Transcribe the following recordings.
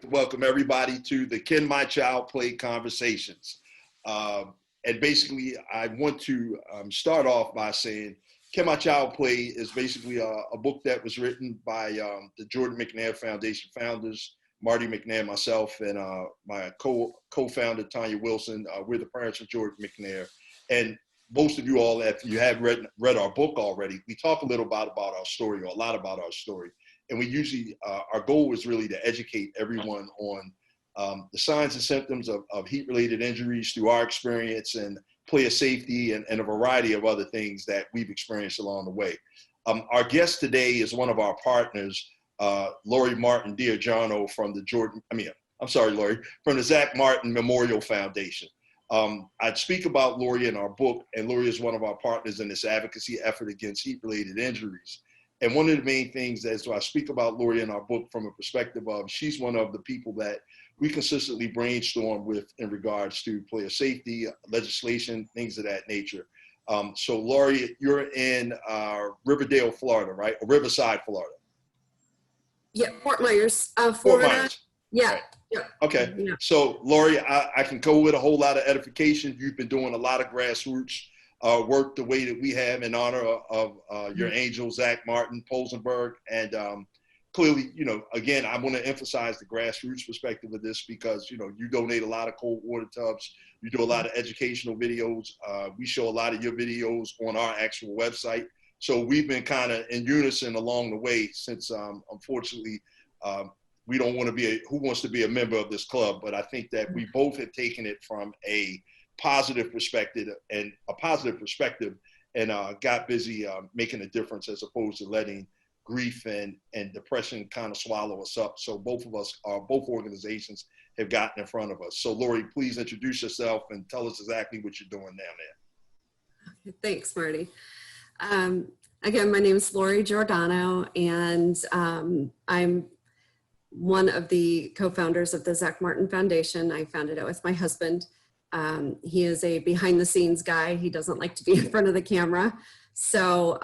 Welcome everybody to the Can My Child Play Conversations. And basically, I want to start off by saying Can My Child Play is basically a book that was written by the Jordan McNair Foundation founders, Marty McNair, myself, and my co-founder, Tonya Wilson. We're the parents of Jordan McNair. And most of you all, if you have read our book already, we talk a little about our story, or a lot about our story. And we usually, our goal is really to educate everyone on the signs and symptoms of heat-related injuries through our experience and player safety and a variety of other things that we've experienced along the way. Our guest today is one of our partners, Laurie Giordano from the Laurie, from the Zach Martin Memorial Foundation. I'd speak about Laurie in our book, and Laurie is one of our partners in this advocacy effort against heat-related injuries. And one of the main things is, so I speak about Laurie in our book from a perspective of, she's one of the people that we consistently brainstorm with in regards to player safety, legislation, things of that nature. So Laurie, you're in Riverdale, Florida, right? Or Riverside, Florida. Yeah, Fort Myers, Florida. Fort Myers. Yeah. Right. Yeah. Okay. Yeah. So Laurie, I can go with a whole lot of edification. You've been doing a lot of grassroots work the way that we have in honor of your angel, Zach Martin, Posenberg. And clearly, again, I want to emphasize the grassroots perspective of this because, you donate a lot of cold water tubs. You do a lot of educational videos. We show a lot of your videos on our actual website. So we've been kind of in unison along the way since, unfortunately, we don't want to be who wants to be a member of this club, but I think that we both have taken it from a positive perspective and got busy making a difference as opposed to letting grief and depression kind of swallow us up. So both organizations have gotten in front of us. So Laurie, please introduce yourself and tell us exactly what you're doing down there. Thanks, Marty. Again, my name is Laurie Giordano, and I'm one of the co-founders of the Zach Martin Foundation. I founded it with my husband. He is a behind the scenes guy. He doesn't like to be in front of the camera. So,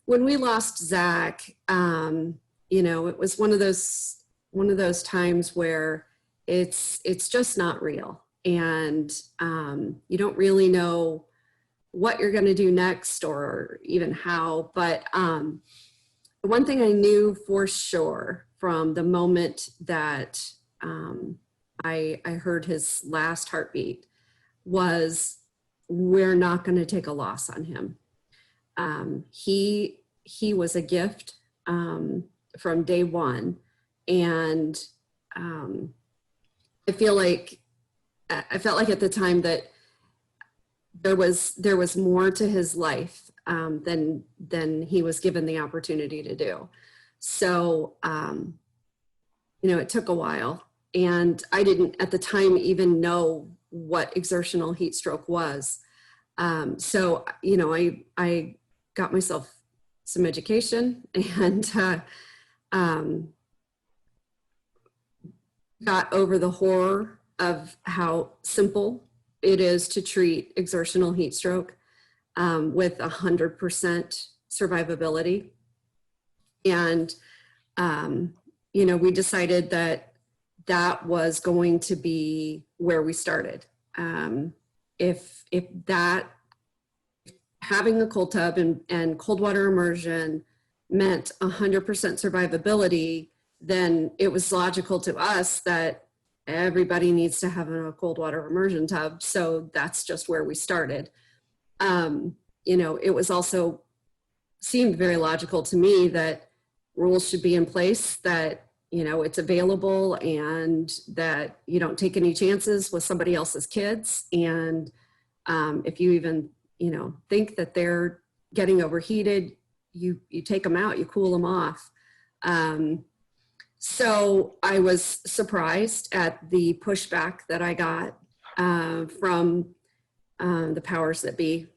when we lost Zach, it was one of those times where it's just not real. And, you don't really know what you're going to do next or even how, but, the one thing I knew for sure from the moment that I heard his last heartbeat was, we're not going to take a loss on him. He was a gift from day one, and I felt like at the time that there was more to his life than he was given the opportunity to do. So, it took a while, and I didn't at the time even know what exertional heat stroke was. So, I got myself some education and got over the horror of how simple it is to treat exertional heat stroke with 100% survivability. And, we decided that was going to be where we started. If having a cold tub and cold water immersion meant 100% survivability, then it was logical to us that everybody needs to have a cold water immersion tub. So that's just where we started. It was also seemed very logical to me that rules should be in place, that, it's available, and that you don't take any chances with somebody else's kids. And if you even, think that they're getting overheated, you take them out, you cool them off. So I was surprised at the pushback that I got from the powers that be.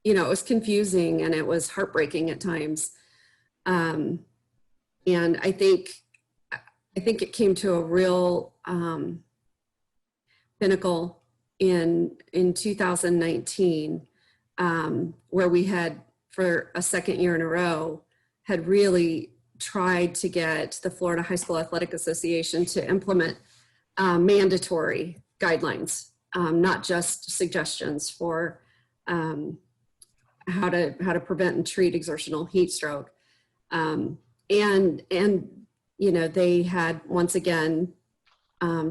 It was confusing and it was heartbreaking at times. And I think it came to a real pinnacle in 2019, where we had for a second year in a row, had really tried to get the Florida High School Athletic Association to implement mandatory guidelines, not just suggestions for how to prevent and treat exertional heat stroke. And you know, they had once again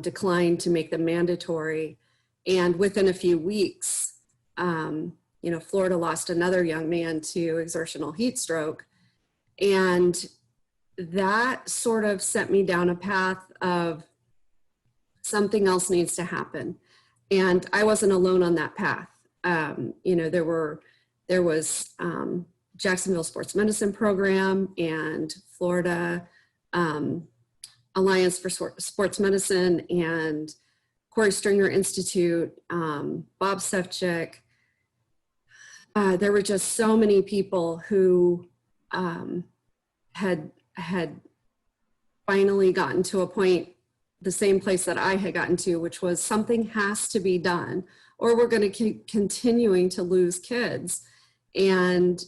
declined to make them mandatory. And within a few weeks, you know, Florida lost another young man to exertional heat stroke. And that sort of sent me down a path of something else needs to happen. And I wasn't alone on that path. You know, there was Jacksonville Sports Medicine Program and Florida Alliance for Sports Medicine and Corey Stringer Institute, Bob Sefcik. There were just so many people who had finally gotten to a point, the same place that I had gotten to, which was something has to be done or we're going to keep continuing to lose kids. And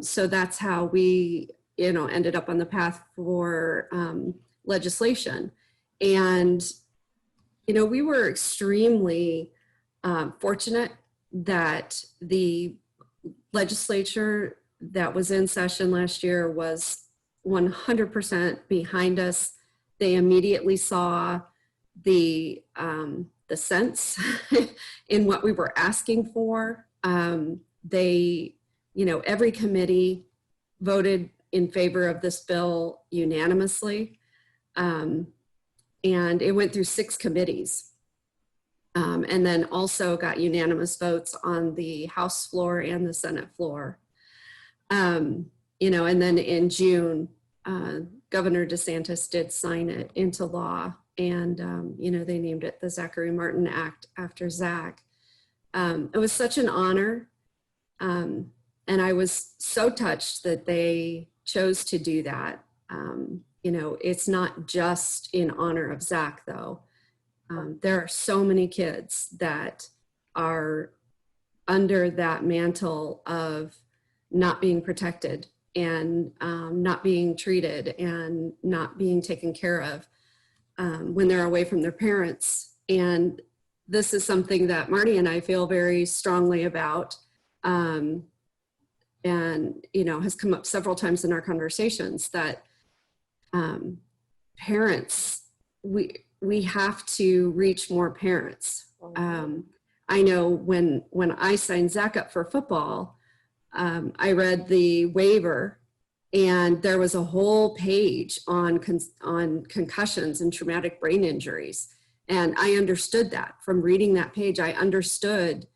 so that's how we, you know, ended up on the path for legislation. And, you know, we were extremely fortunate that the legislature that was in session last year was 100% behind us. They immediately saw the sense in what we were asking for. They, you know, every committee voted in favor of this bill unanimously. And it went through 6 committees. And then also got unanimous votes on the House floor and the Senate floor. You know, and then in June, Governor DeSantis did sign it into law, and, you know, they named it the Zachary Martin Act after Zach. It was such an honor. And I was so touched that they chose to do that. You know, it's not just in honor of Zach, though. There are so many kids that are under that mantle of not being protected and not being treated and not being taken care of when they're away from their parents. And this is something that Marty and I feel very strongly about, and, you know, has come up several times in our conversations that parents, we have to reach more parents. I know when I signed Zach up for football, I read the waiver, and there was a whole page on concussions and traumatic brain injuries. And I understood that from reading that page. I understood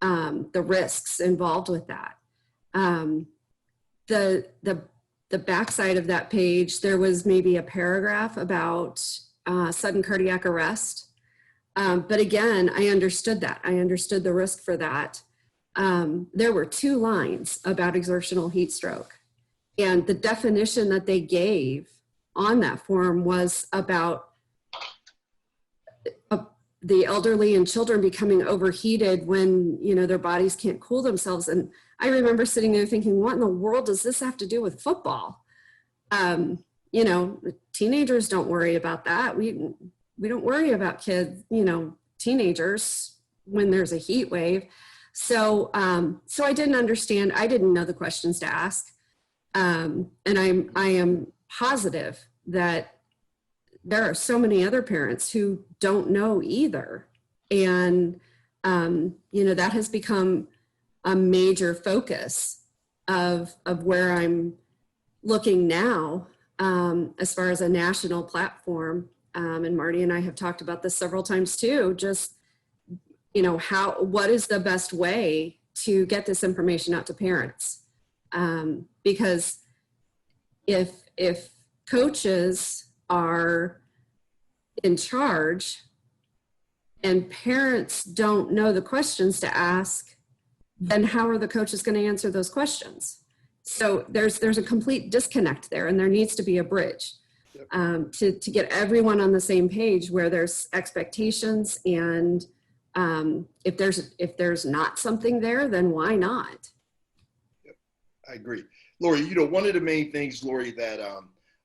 the risks involved with that. The backside of that page, there was maybe a paragraph about sudden cardiac arrest. But again, I understood that. I understood the risk for that. There were 2 lines about exertional heat stroke. And the definition that they gave on that form was about the elderly and children becoming overheated when, you know, their bodies can't cool themselves. And I remember sitting there thinking, what in the world does this have to do with football? You know, teenagers don't worry about that. We don't worry about kids, you know, teenagers when there's a heat wave. So I didn't understand. I didn't know the questions to ask. And I am positive that there are so many other parents who don't know either. And, you know, that has become a major focus of where I'm looking now, as far as a national platform. And Marty and I have talked about this several times too, just, you know, what is the best way to get this information out to parents? Because if coaches are in charge and parents don't know the questions to ask, then how are the coaches going to answer those questions? So there's a complete disconnect there, and there needs to be a bridge to get everyone on the same page where there's expectations, and if there's not something there, then why not? I agree. Laurie, one of the main things, Laurie, that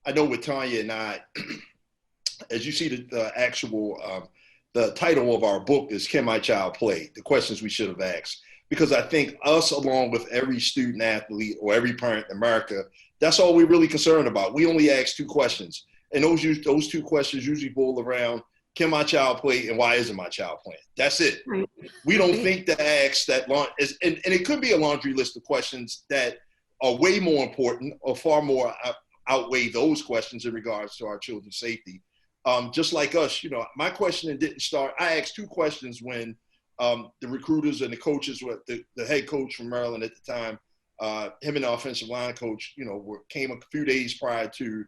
I know with Tonya and I, as you see the actual, the title of our book is Can My Child Play? The questions we should have asked. Because I think us, along with every student athlete or every parent in America, that's all we're really concerned about. We only ask two questions. And those two questions usually boil around, can my child play and why isn't my child playing? That's it. Right. We don't think to ask that long, and it could be a laundry list of questions that are way more important or far more outweigh those questions in regards to our children's safety. Just like us, my questioning didn't start. I asked two questions when the recruiters and the coaches, the head coach from Maryland at the time, him and the offensive line coach, came a few days prior to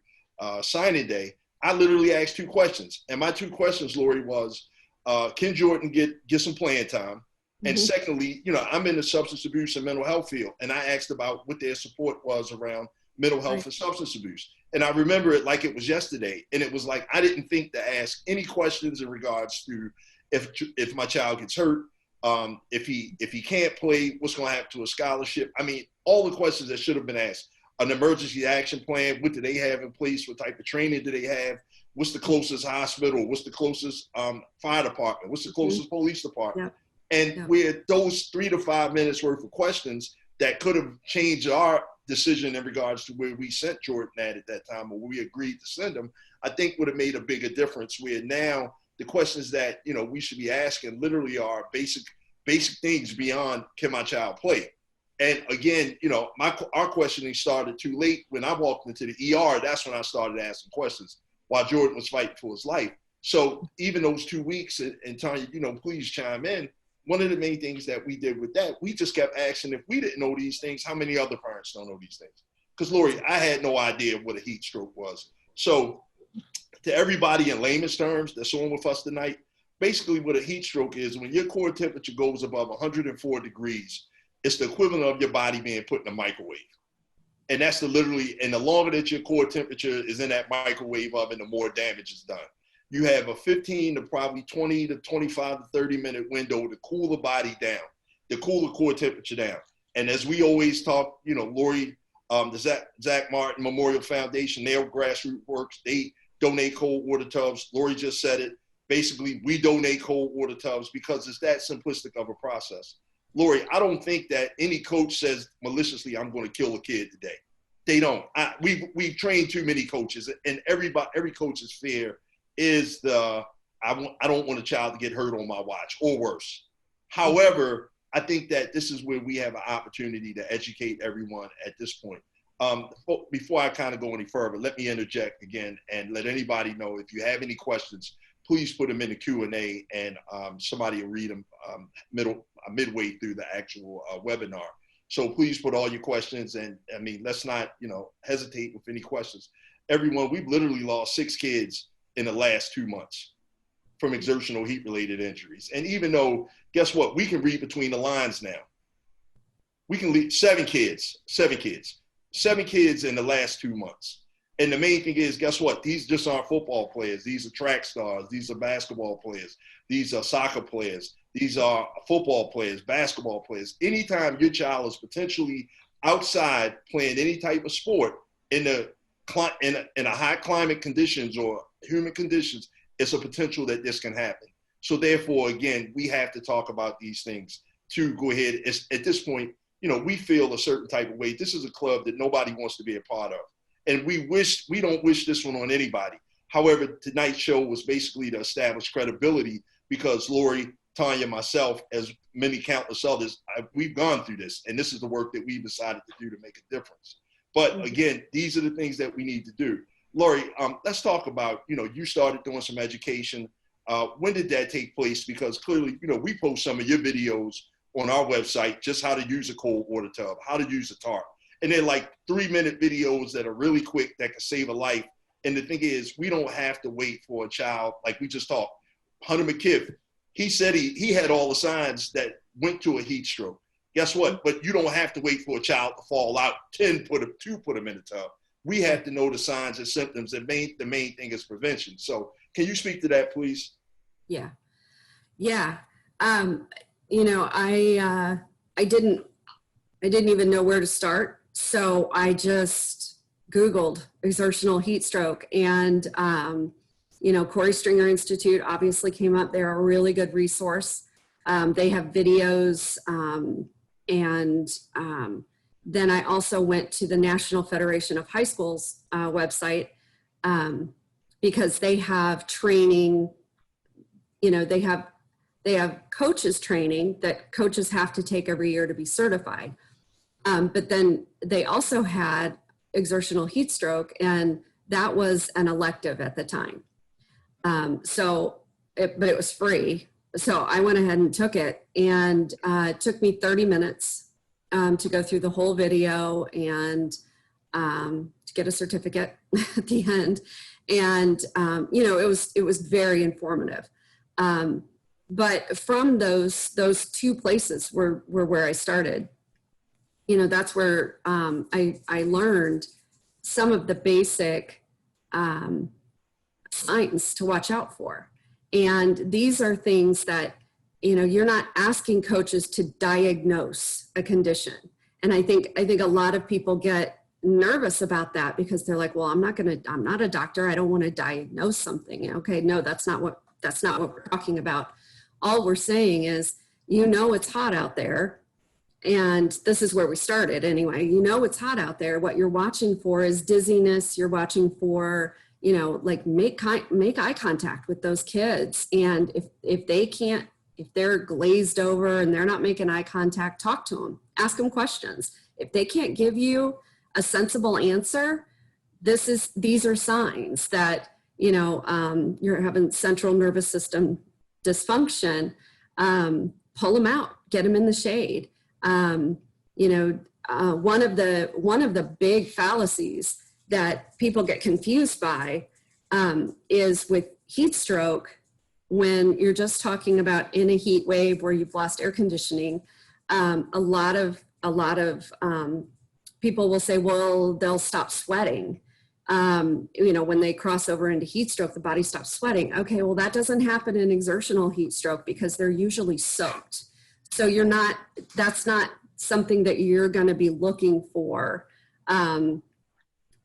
signing day. I literally asked two questions. And my two questions, Laurie, was, can Jordan get some playing time? And secondly, I'm in the substance abuse and mental health field. And I asked about what their support was around mental health and substance abuse. And I remember it like it was yesterday. And it was like, I didn't think to ask any questions in regards to if my child gets hurt, if he can't play, what's going to happen to a scholarship. I mean, all the questions that should have been asked. An emergency action plan, what do they have in place? What type of training do they have? What's the closest hospital? What's the closest fire department? What's the closest police department? And with those 3 to 5 minutes worth of questions that could have changed our decision in regards to where we sent Jordan at that time, or where we agreed to send him, I think would have made a bigger difference. Where now the questions that we should be asking literally are basic things beyond can my child play? And again, our questioning started too late. When I walked into the ER, that's when I started asking questions while Jordan was fighting for his life. So even those 2 weeks, and Tonya, please chime in. One of the main things that we did with that, we just kept asking, if we didn't know these things, how many other parents don't know these things? Because Laurie, I had no idea what a heat stroke was. So to everybody in layman's terms that's on with us tonight, basically what a heat stroke is, when your core temperature goes above 104 degrees, it's the equivalent of your body being put in a microwave. And that's and the longer that your core temperature is in that microwave oven, the more damage is done. You have a 15 to probably 20 to 25 to 30 minute window to cool the body down, to cool the core temperature down. And as we always talk, Laurie, the Zach Martin Memorial Foundation, their grassroots works, they donate cold water tubs. Laurie just said it. Basically, we donate cold water tubs because it's that simplistic of a process. Laurie, I don't think that any coach says maliciously, I'm going to kill a kid today. They don't. We've trained too many coaches, and every coach's fear is I don't want a child to get hurt on my watch or worse. However, I think that this is where we have an opportunity to educate everyone at this point. Before I kind of go any further, let me interject again and let anybody know if you have any questions, please put them in the Q&A and somebody will read them midway through the actual webinar. So please put all your questions, and let's not, hesitate with any questions. Everyone, we've literally lost 6 kids in the last 2 months from exertional heat related injuries. And even though, guess what? We can read between the lines now. We can lead 7 kids in the last 2 months. And the main thing is, guess what? These just aren't football players. These are track stars. These are basketball players. These are soccer players. These are football players, basketball players. Anytime your child is potentially outside playing any type of sport in a high climate conditions or humid conditions, it's a potential that this can happen. So therefore, again, we have to talk about these things to go ahead. At this point, we feel a certain type of way. This is a club that nobody wants to be a part of. And we don't wish this one on anybody. However, tonight's show was basically to establish credibility because Laurie, Tonya, myself, as many countless others, we've gone through this. And this is the work that we've decided to do to make a difference. But again, these are the things that we need to do. Laurie, let's talk about, you started doing some education. When did that take place? Because clearly, we post some of your videos on our website, just how to use a cold water tub, how to use a tarp. And they're like 3-minute videos that are really quick that can save a life. And the thing is, we don't have to wait for a child, like we just talked. Hunter McKiff, he said he had all the signs that went to a heat stroke. Guess what? But you don't have to wait for a child to fall out, to put them in the tub. We have to know the signs and symptoms. The main thing is prevention. So can you speak to that, please? Yeah. I didn't even know where to start. so I just Googled exertional heat stroke, and, Corey Stringer Institute obviously came up. They're a really good resource. They have videos, then I also went to the National Federation of High Schools website, because they have training, they have coaches training that coaches have to take every year to be certified. But then they also had exertional heat stroke, and that was an elective at the time. But it was free. So I went ahead and took it, and it took me 30 minutes to go through the whole video and to get a certificate at the end. And, it was very informative. But from those two places were where I started. That's where I learned some of the basic signs to watch out for. And these are things that, you're not asking coaches to diagnose a condition. And I think a lot of people get nervous about that because they're like, well, I'm not a doctor. I don't want to diagnose something. Okay, no, that's not what we're talking about. All we're saying is, it's hot out there. And this is where we started anyway. It's hot out there. What you're watching for is dizziness. You're watching for, make eye contact with those kids. And if they're glazed over and they're not making eye contact, talk to them, ask them questions. If they can't give you a sensible answer, these are signs that, you're having central nervous system dysfunction. Pull them out, get them in the shade. One of the big fallacies that people get confused by is with heat stroke. When you're just talking about in a heat wave where you've lost air conditioning, a lot of people will say, well, they'll stop sweating. When they cross over into heat stroke, the body stops sweating. Okay, well, that doesn't happen in exertional heat stroke because they're usually soaked. So that's not something that you're going to be looking for.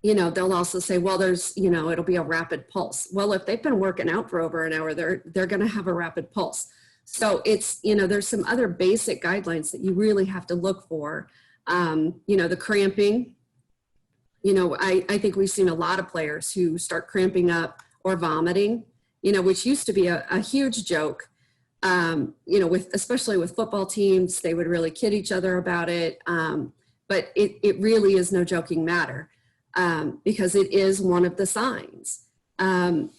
They'll also say, well, it'll be a rapid pulse. Well, if they've been working out for over an hour, they're going to have a rapid pulse. So it's, there's some other basic guidelines that you really have to look for. The cramping, I think we've seen a lot of players who start cramping up or vomiting, which used to be a huge joke. Especially with football teams, they would really kid each other about it. But it really is no joking matter. Because it is one of the signs. They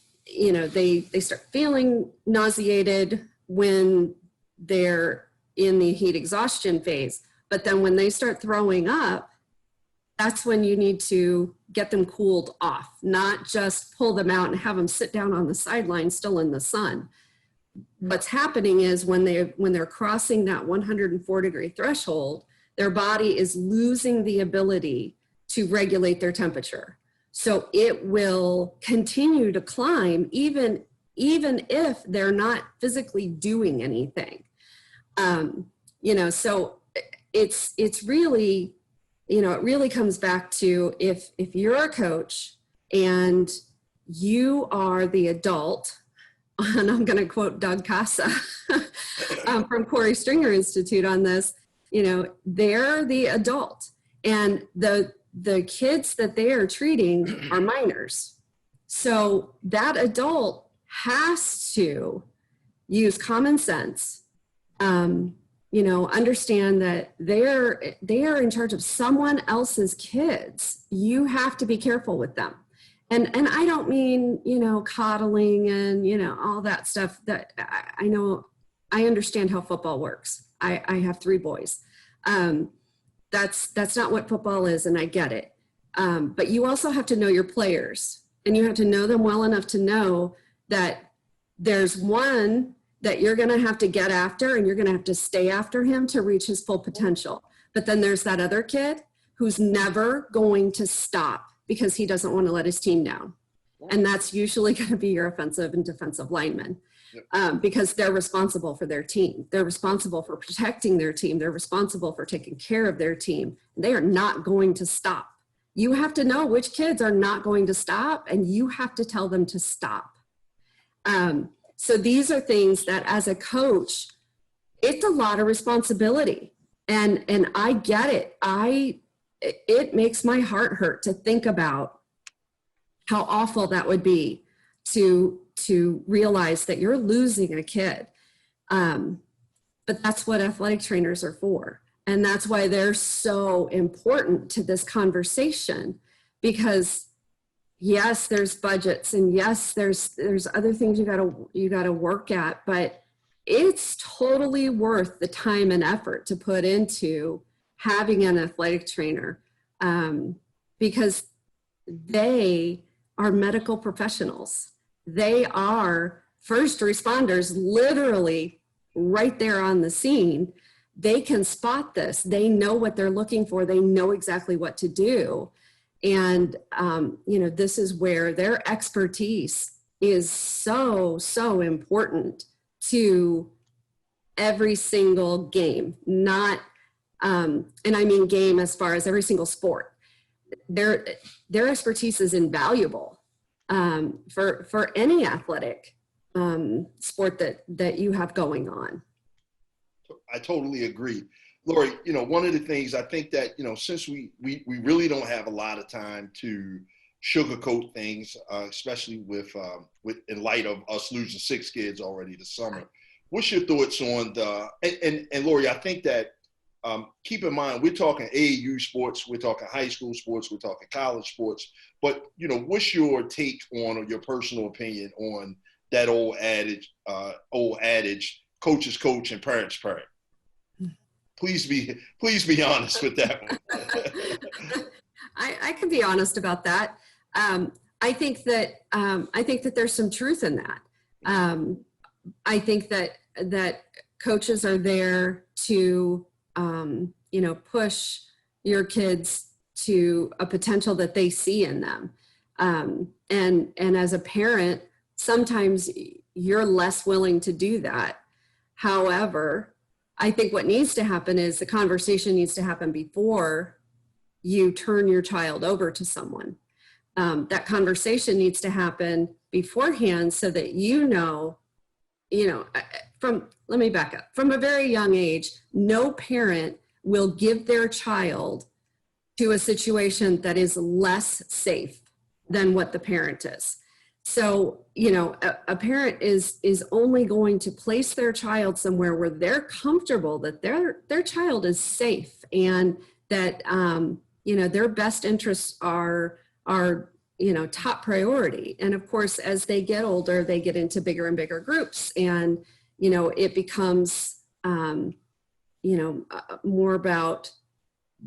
start feeling nauseated when they're in the heat exhaustion phase, but then when they start throwing up, that's when you need to get them cooled off, not just pull them out and have them sit down on the sideline still in the sun. What's happening is when they're crossing that 104-degree threshold, their body is losing the ability to regulate their temperature. So it will continue to climb even if they're not physically doing anything. So it's really, it really comes back to if you're a coach and you are the adult, and I'm going to quote Doug Casa from Corey Stringer Institute on this, they're the adult, and the kids that they are treating are minors. So that adult has to use common sense, understand that they are in charge of someone else's kids. You have to be careful with them. And I don't mean, coddling and, all that stuff that I know. I understand how football works. I have 3 boys. That's not what football is, and I get it. But you also have to know your players, and you have to know them well enough to know that there's one that you're going to have to get after, and you're going to have to stay after him to reach his full potential. But then there's that other kid who's never going to stop because he doesn't want to let his team down. And that's usually going to be your offensive and defensive linemen. because they're responsible for their team. They're responsible for protecting their team. They're responsible for taking care of their team. They are not going to stop. You have to know which kids are not going to stop, and you have to tell them to stop. So these are things that as a coach, it's a lot of responsibility. And I get it. It makes my heart hurt to think about how awful that would be to realize that you're losing a kid. But that's what athletic trainers are for. And that's why they're so important to this conversation, because yes, there's budgets, and yes, there's other things you gotta work at, but it's totally worth the time and effort to put into having an athletic trainer, because they are medical professionals. They are first responders, literally right there on the scene. They can spot this. They know what they're looking for. They know exactly what to do. And, this is where their expertise is so, so important to every single game, not, and I mean game as far as every single sport. Their expertise is invaluable for any athletic sport that you have going on. I totally agree. Laurie, one of the things I think that, since we really don't have a lot of time to sugarcoat things, especially with in light of us losing 6 kids already this summer, what's your thoughts on and Laurie, I think that keep in mind, we're talking AAU sports, we're talking high school sports, we're talking college sports, but, what's your take on, or your personal opinion on that old adage, coaches coach and parents parent? Please be honest with that one. I can be honest about that. I think that there's some truth in that. I think that coaches are there to push your kids to a potential that they see in them. And as a parent, sometimes you're less willing to do that. However, I think what needs to happen is the conversation needs to happen before you turn your child over to someone. That conversation needs to happen beforehand so that let me back up. From a very young age, no parent will give their child to a situation that is less safe than what the parent is. So, a parent is only going to place their child somewhere where they're comfortable that their child is safe, and that, their best interests are top priority. And of course, as they get older, they get into bigger and bigger groups, and, it becomes, more about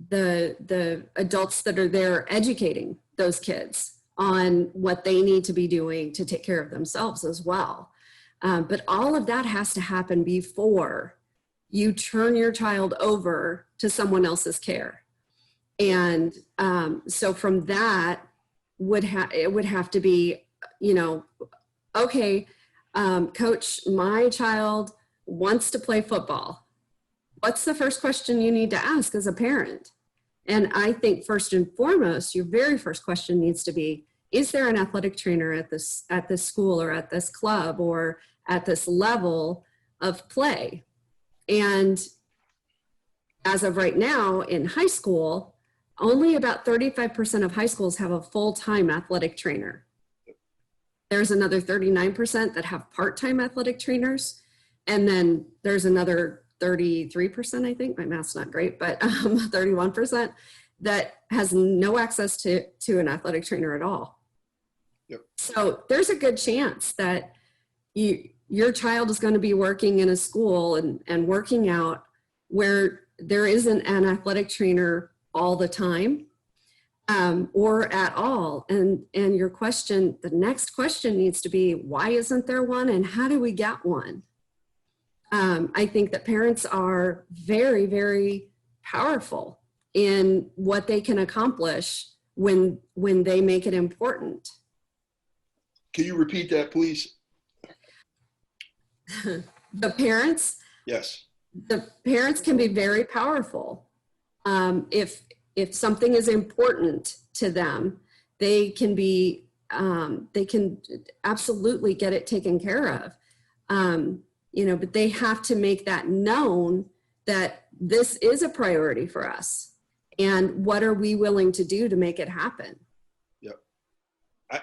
the adults that are there educating those kids on what they need to be doing to take care of themselves as well. But all of that has to happen before you turn your child over to someone else's care. And so from that, it would have to be, okay, coach, my child wants to play football. What's the first question you need to ask as a parent? And I think first and foremost, your very first question needs to be, is there an athletic trainer at this school or at this club or at this level of play? And as of right now in high school, only about 35% of high schools have a full-time athletic trainer. There's another 39% that have part-time athletic trainers. And then there's another 33%, I think, my math's not great, but 31% that has no access to an athletic trainer at all. Yep. So there's a good chance that your child is going to be working in a school and working out where there isn't an athletic trainer all the time, or at all. And your question, the next question needs to be, why isn't there one, and how do we get one? I think that parents are very, very powerful in what they can accomplish when they make it important. Can you repeat that, please? The parents, Yes. the parents can be very powerful. If something is important to them, they can absolutely get it taken care of. But they have to make that known that this is a priority for us. And what are we willing to do to make it happen? Yep.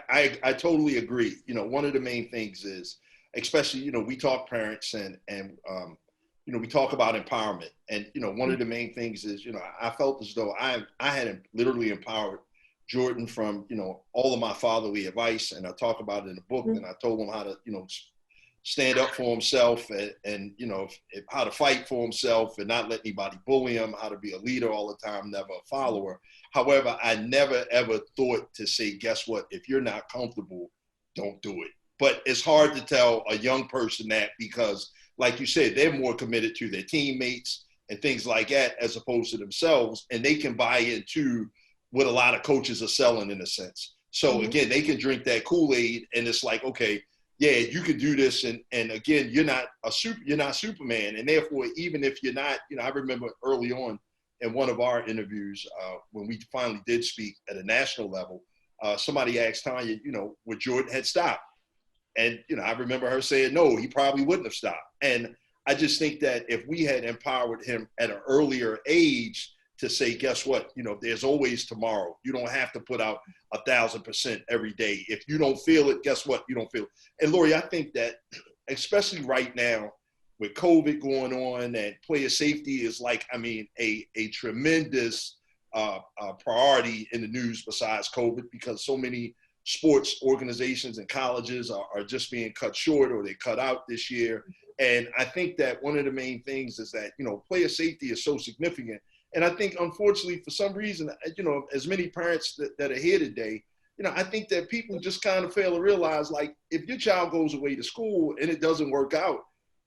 I totally agree. One of the main things is, especially, we talk parents and we talk about empowerment. And, one of the main things is, I felt as though I had literally empowered Jordan from, all of my fatherly advice. And I talk about it in the book, and I told him how to, stand up for himself and how to fight for himself and not let anybody bully him, how to be a leader all the time, never a follower. However, I never, ever thought to say, guess what? If you're not comfortable, don't do it. But it's hard to tell a young person that because, like you said, they're more committed to their teammates and things like that as opposed to themselves. And they can buy into what a lot of coaches are selling in a sense. So again, they can drink that Kool-Aid and it's like, okay, yeah, you can do this. And again, you're not Superman. And therefore, even if you're not, I remember early on in one of our interviews, when we finally did speak at a national level, somebody asked Tonya, would Jordan had stopped? And, I remember her saying, no, he probably wouldn't have stopped. And I just think that if we had empowered him at an earlier age to say, guess what, there's always tomorrow. You don't have to put out 1,000% every day. If you don't feel it, guess what? You don't feel it. And Laurie, I think that especially right now with COVID going on and player safety is like, a tremendous priority in the news besides COVID because so many sports organizations and colleges are just being cut short or they cut out this year. And I think that one of the main things is that, player safety is so significant. And I think, unfortunately, for some reason, as many parents that are here today, I think that people just kind of fail to realize, like, if your child goes away to school and it doesn't work out,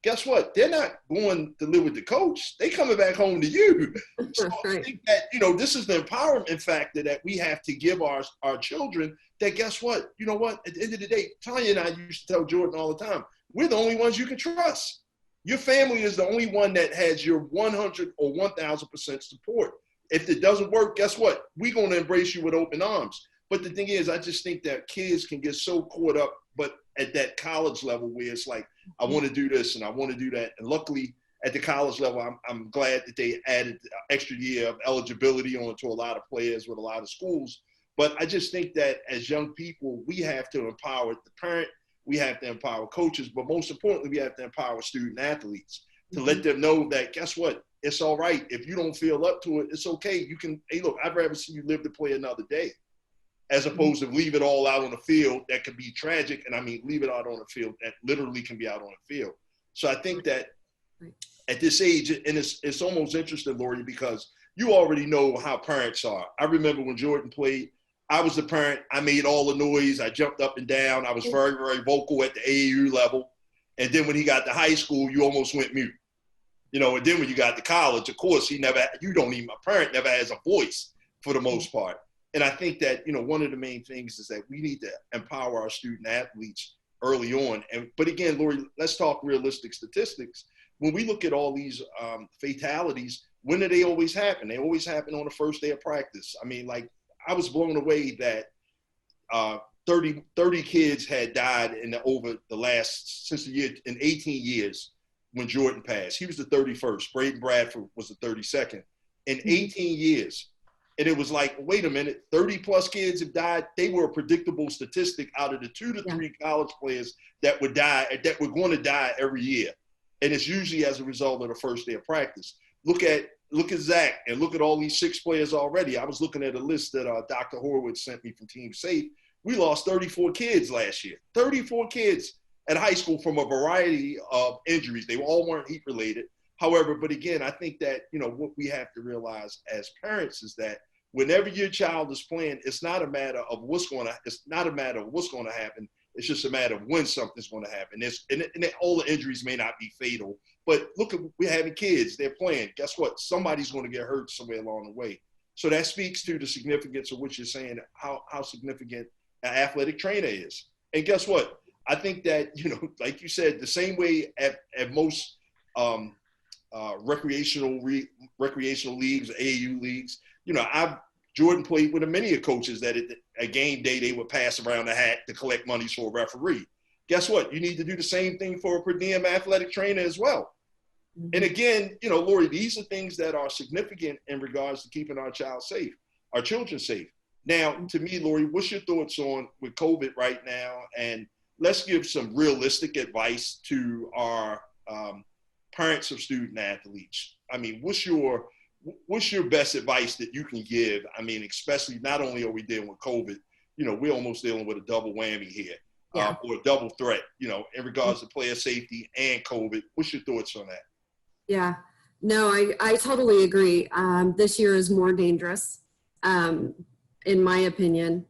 guess what? They're not going to live with the coach. They coming back home to you. So I think that, this is the empowerment factor that we have to give our children that guess what? You know what? At the end of the day, Tonya and I used to tell Jordan all the time, we're the only ones you can trust. Your family is the only one that has your 100 or 1,000% support. If it doesn't work, guess what? We're going to embrace you with open arms. But the thing is, I just think that kids can get so caught up, but at that college level where it's like, I want to do this and I want to do that. And luckily at the college level, I'm glad that they added an extra year of eligibility onto a lot of players with a lot of schools. But I just think that as young people, we have to empower the parent, we have to empower coaches, but most importantly, we have to empower student athletes to let them know that, guess what? It's all right. If you don't feel up to it, it's okay. You can, hey, look, I'd rather see you live to play another day as opposed to leave it all out on the field. That could be tragic. And leave it out on the field that literally can be out on the field. So I think that at this age, and it's almost interesting, Laurie, because you already know how parents are. I remember when Jordan played, I was the parent. I made all the noise. I jumped up and down. I was very, very vocal at the AAU level. And then when he got to high school, you almost went mute. And then when you got to college, of course, my parent never has a voice for the most part. And I think that, one of the main things is that we need to empower our student athletes early on. But again, Laurie, let's talk realistic statistics. When we look at all these fatalities, when do they always happen? They always happen on the first day of practice. I was blown away that 30 kids had died since the year in 18 years when Jordan passed. He was the 31st. Braden Bradford was the 32nd. In 18 years. And it was like, wait a minute, 30 plus kids have died. They were a predictable statistic out of the 2 to 3 college players that would die, that were going to die every year. And it's usually as a result of the first day of practice. Look at Zach and look at all these 6 players already. I was looking at a list that Dr. Horowitz sent me from Team Safe. We lost 34 kids last year. 34 kids at high school from a variety of injuries. They all weren't heat related. However, but again, I think that, what we have to realize as parents is that whenever your child is playing, it's not a matter of what's going to happen. It's just a matter of when something's going to happen. And all the injuries may not be fatal, but look, we're having kids, they're playing. Guess what? Somebody's going to get hurt somewhere along the way. So that speaks to the significance of what you're saying, how significant an athletic trainer is. And guess what? I think that, you know, like you said, the same way at most recreational leagues, AAU leagues, you know, Jordan played with many of coaches that at game day, they would pass around the hat to collect monies for a referee. Guess what? You need to do the same thing for a per diem athletic trainer as well. Mm-hmm. And again, you know, Laurie, these are things that are significant in regards to keeping our children safe. Now, to me, Laurie, what's your thoughts on with COVID right now? And let's give some realistic advice to our parents of student athletes. I mean, what's your best advice that you can give? I mean, especially not only are we dealing with COVID, you know, we're almost dealing with a double whammy here, or a double threat, you know, in regards to player safety and COVID. What's your thoughts on that? Yeah, no, I totally agree. This year is more dangerous, in my opinion,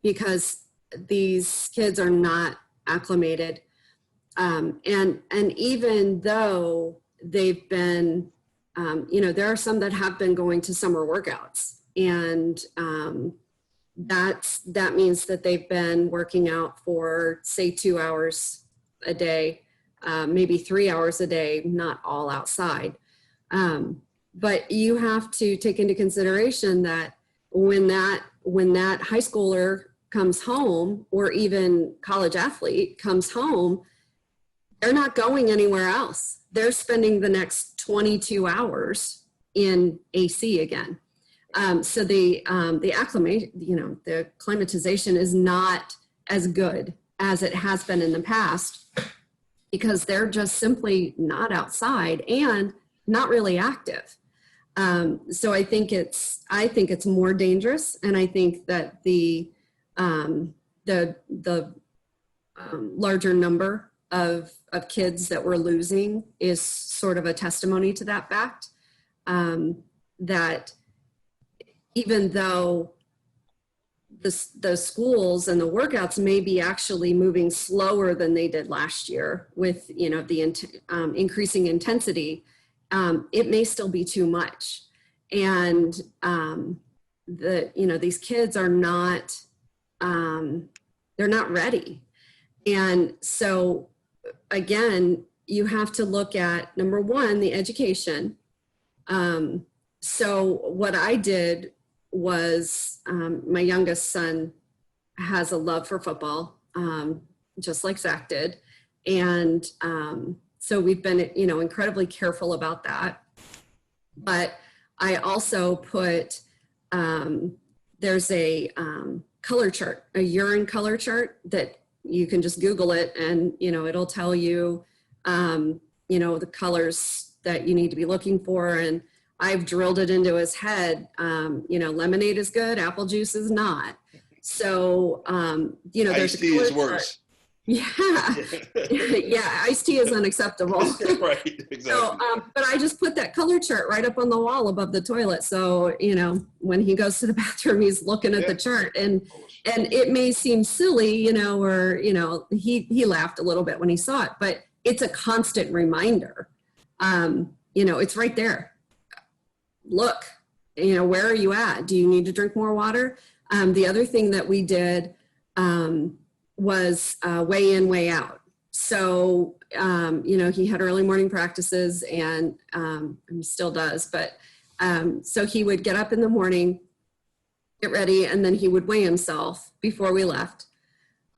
because these kids are not acclimated. And even though they've been, you know, there are some that have been going to summer workouts, and that means that they've been working out for, say, 2 hours a day, maybe 3 hours a day, not all outside. But you have to take into consideration that when that high schooler comes home, or even college athlete comes home, they're not going anywhere else. They're spending the next 22 hours in AC again. So the acclimatization is not as good as it has been in the past, because they're just simply not outside and not really active. So I think it's more dangerous, and I think that the larger number of kids that we're losing is sort of a testimony to that fact, that even though the schools and the workouts may be actually moving slower than they did last year with, you know, the increasing intensity, it may still be too much. And these kids are not, they're not ready. And so again, you have to look at, number one, the education. So what I did was, my youngest son has a love for football, just like Zach did. And so we've been, you know, incredibly careful about that. But I also put, there's a color chart, a urine color chart that you can just Google it, and, you know, it'll tell you, you know, the colors that you need to be looking for. And I've drilled it into his head. You know, lemonade is good, apple juice is not. So, you know, there's iced tea is worse. Yeah. Yeah, iced tea is unacceptable. Right, exactly. So, but I just put that color chart right up on the wall above the toilet. So, you know, when he goes to the bathroom, he's looking at the chart. And it may seem silly, you know, or, you know, he laughed a little bit when he saw it, but it's a constant reminder. You know, it's right there. Look, you know, where are you at? Do you need to drink more water? The other thing that we did was weigh in, weigh out. So, you know, he had early morning practices, and he still does, but so he would get up in the morning, get ready, and then he would weigh himself before we left.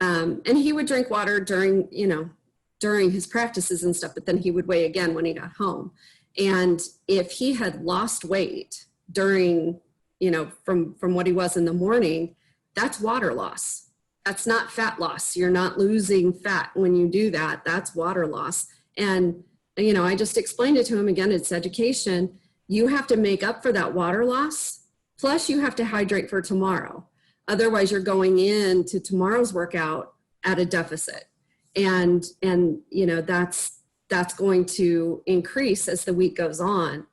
And he would drink water during his practices and stuff, but then he would weigh again when he got home. And if he had lost weight during, you know, from what he was in the morning, that's water loss. That's not fat loss. You're not losing fat when you do that. That's water loss. And, you know, I just explained it to him again, it's education. You have to make up for that water loss. Plus you have to hydrate for tomorrow. Otherwise you're going into tomorrow's workout at a deficit. And you know, that's going to increase as the week goes on.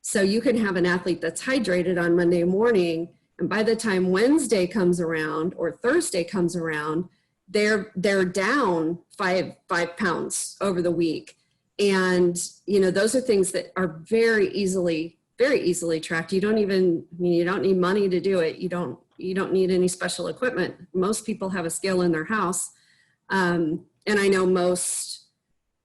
So you can have an athlete that's hydrated on Monday morning, and by the time Wednesday comes around or Thursday comes around, they're down five pounds over the week. And, you know, those are things that are very easily tracked. You don't need money to do it. You don't need any special equipment. Most people have a scale in their house. And I know most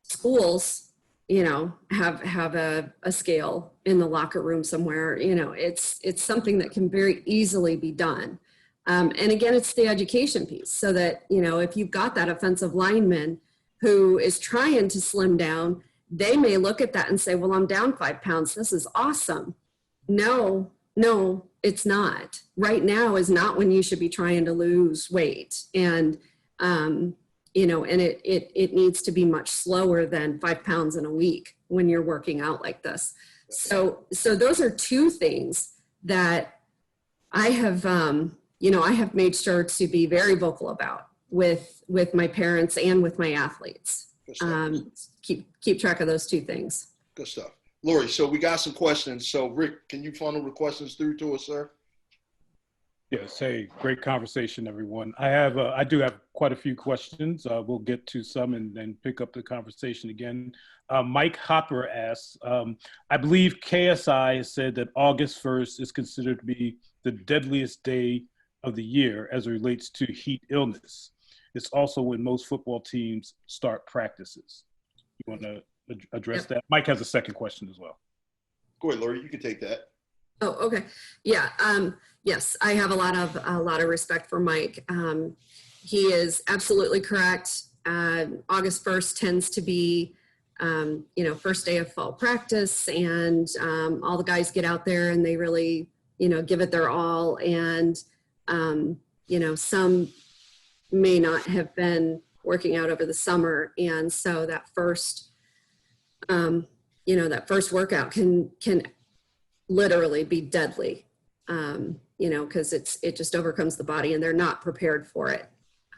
schools, you know, have a scale in the locker room somewhere. You know, it's something that can very easily be done. And again, it's the education piece, so that, you know, if you've got that offensive lineman who is trying to slim down, they may look at that and say, well, I'm down 5 pounds. This is awesome. No, it's not. Right now is not when you should be trying to lose weight. And, you know, and it needs to be much slower than 5 pounds in a week when you're working out like this. So those are two things that I have, you know, I have made sure to be very vocal about with my parents and with my athletes. Keep track of those two things. Good stuff. Laurie, so we got some questions. So Rick, can you funnel the questions through to us, sir? Yes. Hey, great conversation, everyone. I do have quite a few questions. We'll get to some and then pick up the conversation again. Mike Hopper asks, I believe KSI has said that August 1st is considered to be the deadliest day of the year as it relates to heat illness. It's also when most football teams start practices. You want to address that? Mike has a second question as well. Go ahead, Laurie, you can take that. Oh, okay. Yeah. Yes, I have a lot of respect for Mike. He is absolutely correct. August 1st tends to be, you know, first day of fall practice, and all the guys get out there and they really, you know, give it their all. And, you know, some may not have been working out over the summer. And so that first, you know, that first workout can literally be deadly, you know, because it just overcomes the body, and they're not prepared for it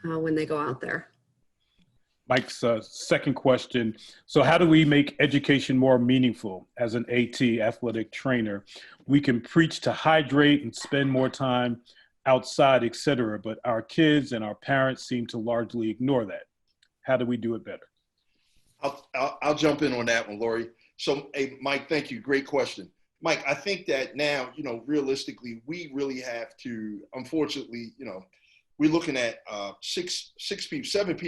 when they go out there. Mike's second question. So how do we make education more meaningful as an AT, athletic trainer? We can preach to hydrate and spend more time outside, et cetera, but our kids and our parents seem to largely ignore that. How do we do it better? I'll jump in on that one, Laurie. So, hey, Mike, thank you. Great question. Mike, I think that now, you know, realistically, we really have to, unfortunately, you know, we're looking at seven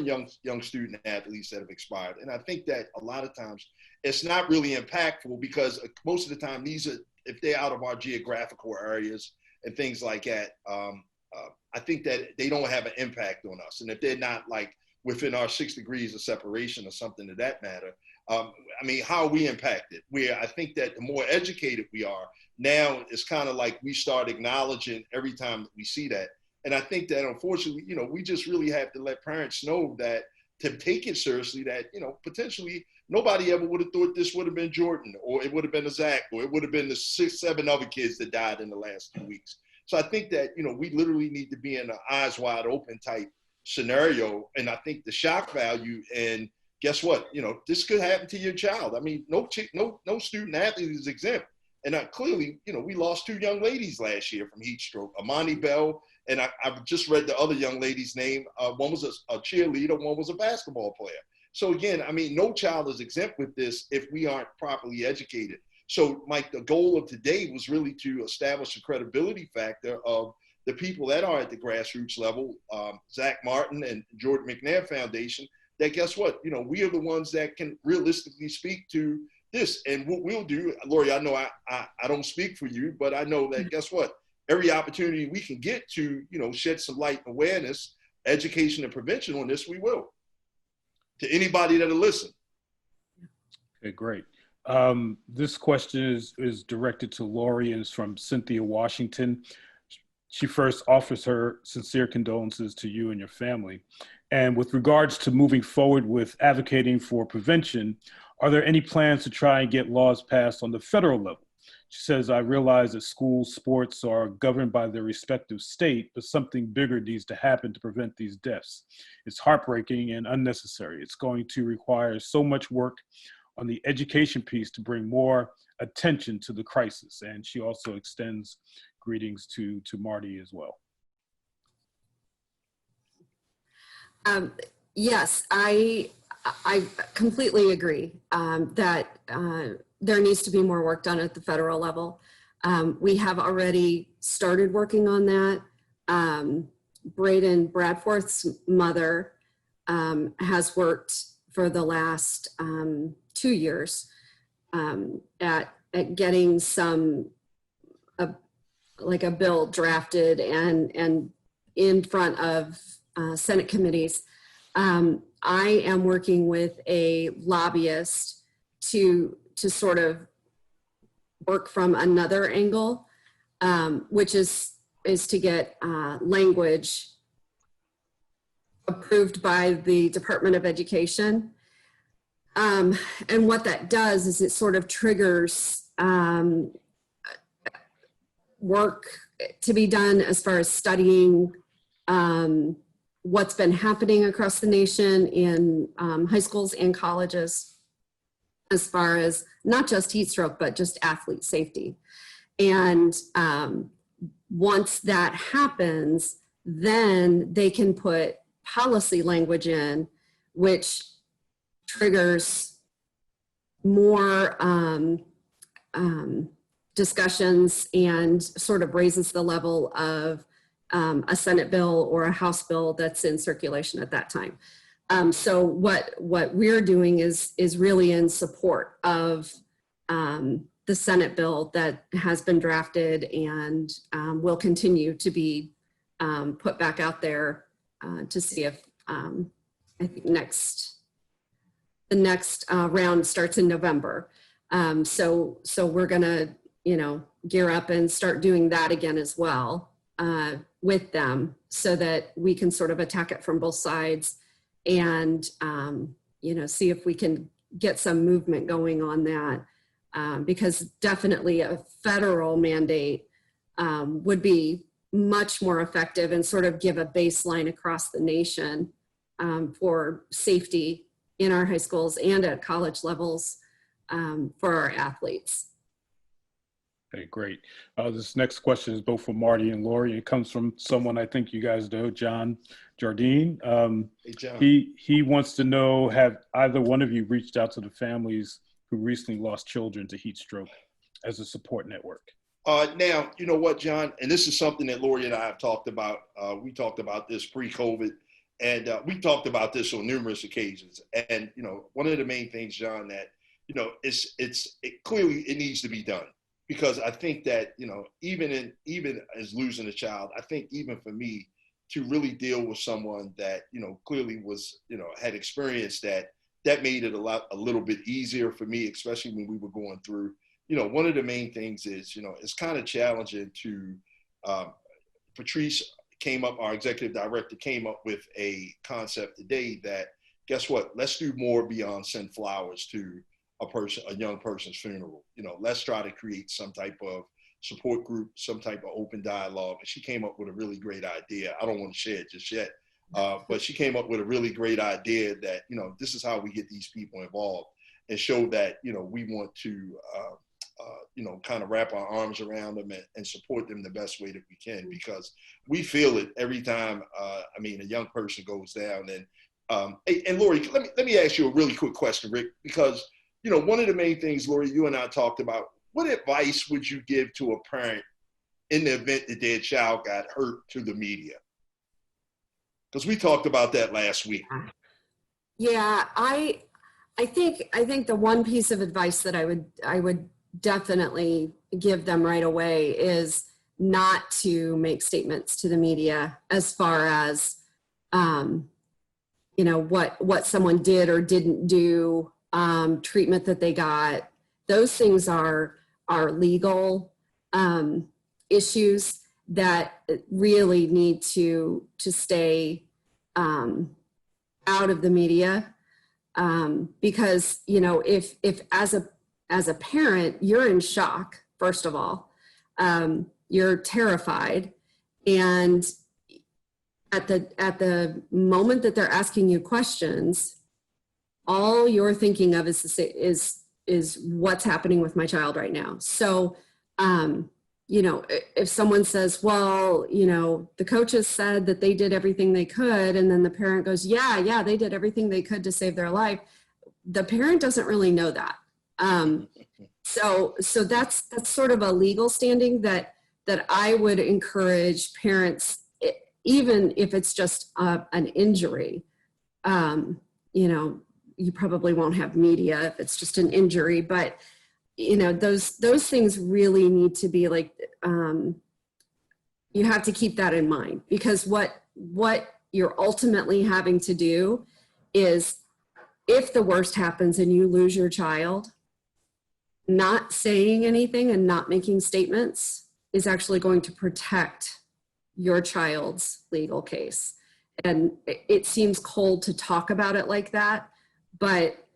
young student athletes that have expired. And I think that a lot of times it's not really impactful, because most of the time these are, if they're out of our geographical areas and things like that, I think that they don't have an impact on us. And if they're not like within our 6 degrees of separation or something to that matter, I mean, how are we impacted? Where I think that the more educated we are, now it's kind of like we start acknowledging every time that we see that. And I think that, unfortunately, you know, we just really have to let parents know that, to take it seriously, that, you know, potentially nobody ever would have thought this would have been Jordan, or it would have been a Zach, or it would have been the 6, 7 other kids that died in the last 2 weeks. So I think that, you know, we literally need to be in an eyes wide open type scenario. And I think the shock value, and guess what, you know, this could happen to your child. I mean, no student athlete is exempt. And clearly, you know, we lost 2 young ladies last year from heat stroke, Amani Bell, and I've just read the other young lady's name. One was a cheerleader, one was a basketball player. So again, I mean, no child is exempt with this if we aren't properly educated. So Mike, the goal of today was really to establish a credibility factor of the people that are at the grassroots level, Zach Martin and Jordan McNair Foundation, that guess what, you know, we are the ones that can realistically speak to this. And what we'll do, Laurie, I know I don't speak for you, but I know that guess what, every opportunity we can get to, you know, shed some light and awareness, education and prevention on this, we will, to anybody that'll listen. Okay, great. This question is directed to Laurie and is from Cynthia Washington. She first offers her sincere condolences to you and your family. And with regards to moving forward with advocating for prevention, are there any plans to try and get laws passed on the federal level? She says, I realize that schools, sports are governed by their respective state, but something bigger needs to happen to prevent these deaths. It's heartbreaking and unnecessary. It's going to require so much work on the education piece to bring more attention to the crisis. And she also extends greetings to Marty as well. Yes, I completely agree that there needs to be more work done at the federal level. We have already started working on that. Braden Bradforth's mother has worked for the last 2 years at getting like a bill drafted and in front of Senate committees. I am working with a lobbyist to sort of work from another angle, which is to get language approved by the Department of Education. And what that does is it sort of triggers work to be done as far as studying what's been happening across the nation in high schools and colleges, as far as not just heat stroke, but just athlete safety. And once that happens, then they can put policy language in, which triggers more discussions and sort of raises the level of a Senate bill or a House bill that's in circulation at that time. So what we're doing is really in support of the Senate bill that has been drafted and will continue to be put back out there to see if I think the next round starts in November. So we're gonna, gear up and start doing that again as well with them, so that we can sort of attack it from both sides and, see if we can get some movement going on that. Because definitely a federal mandate would be much more effective and sort of give a baseline across the nation for safety in our high schools and at college levels for our athletes. Okay, great. This next question is both for Marty and Laurie. It comes from someone I think you guys know, John Jardine. Hey, John. He wants to know, have either one of you reached out to the families who recently lost children to heat stroke as a support network? Now, you know what, John, and this is something that Laurie and I have talked about. We talked about this pre-COVID, and we talked about this on numerous occasions. And, one of the main things, John, that, clearly it needs to be done. Because I think that, even as losing a child, I think even for me to really deal with someone that, clearly was, had experienced that made it a little bit easier for me, especially when we were going through, one of the main things is, it's kind of challenging to, Patrice our executive director came up with a concept today that, guess what, let's do more beyond send flowers to a young person's funeral. Let's try to create some type of support group, some type of open dialogue. And she came up with a really great idea. I don't want to share it just yet, but she came up with a really great idea that, this is how we get these people involved and show that, we want to, kind of wrap our arms around them and support them the best way that we can, because we feel it every time, a young person goes down. And Laurie, let me ask you a really quick question, Rick, because one of the main things, Laurie, you and I talked about, what advice would you give to a parent in the event that their child got hurt to the media? Because we talked about that last week. Yeah, I think the one piece of advice that I would definitely give them right away is not to make statements to the media as far as, what someone did or didn't do, treatment that they got. Those things are legal issues that really need to stay out of the media, because if as a parent you're in shock, first of all, you're terrified, and at the moment that they're asking you questions, all you're thinking of is what's happening with my child right now. So, if someone says, well, the coaches said that they did everything they could, and then the parent goes, yeah, they did everything they could to save their life. The parent doesn't really know that. So that's sort of a legal standing that I would encourage parents, even if it's just an injury, you know, you probably won't have media if it's just an injury, but you know, those things really need to be like, you have to keep that in mind, because what you're ultimately having to do is, if the worst happens and you lose your child, not saying anything and not making statements is actually going to protect your child's legal case. And it seems cold to talk about it like that, but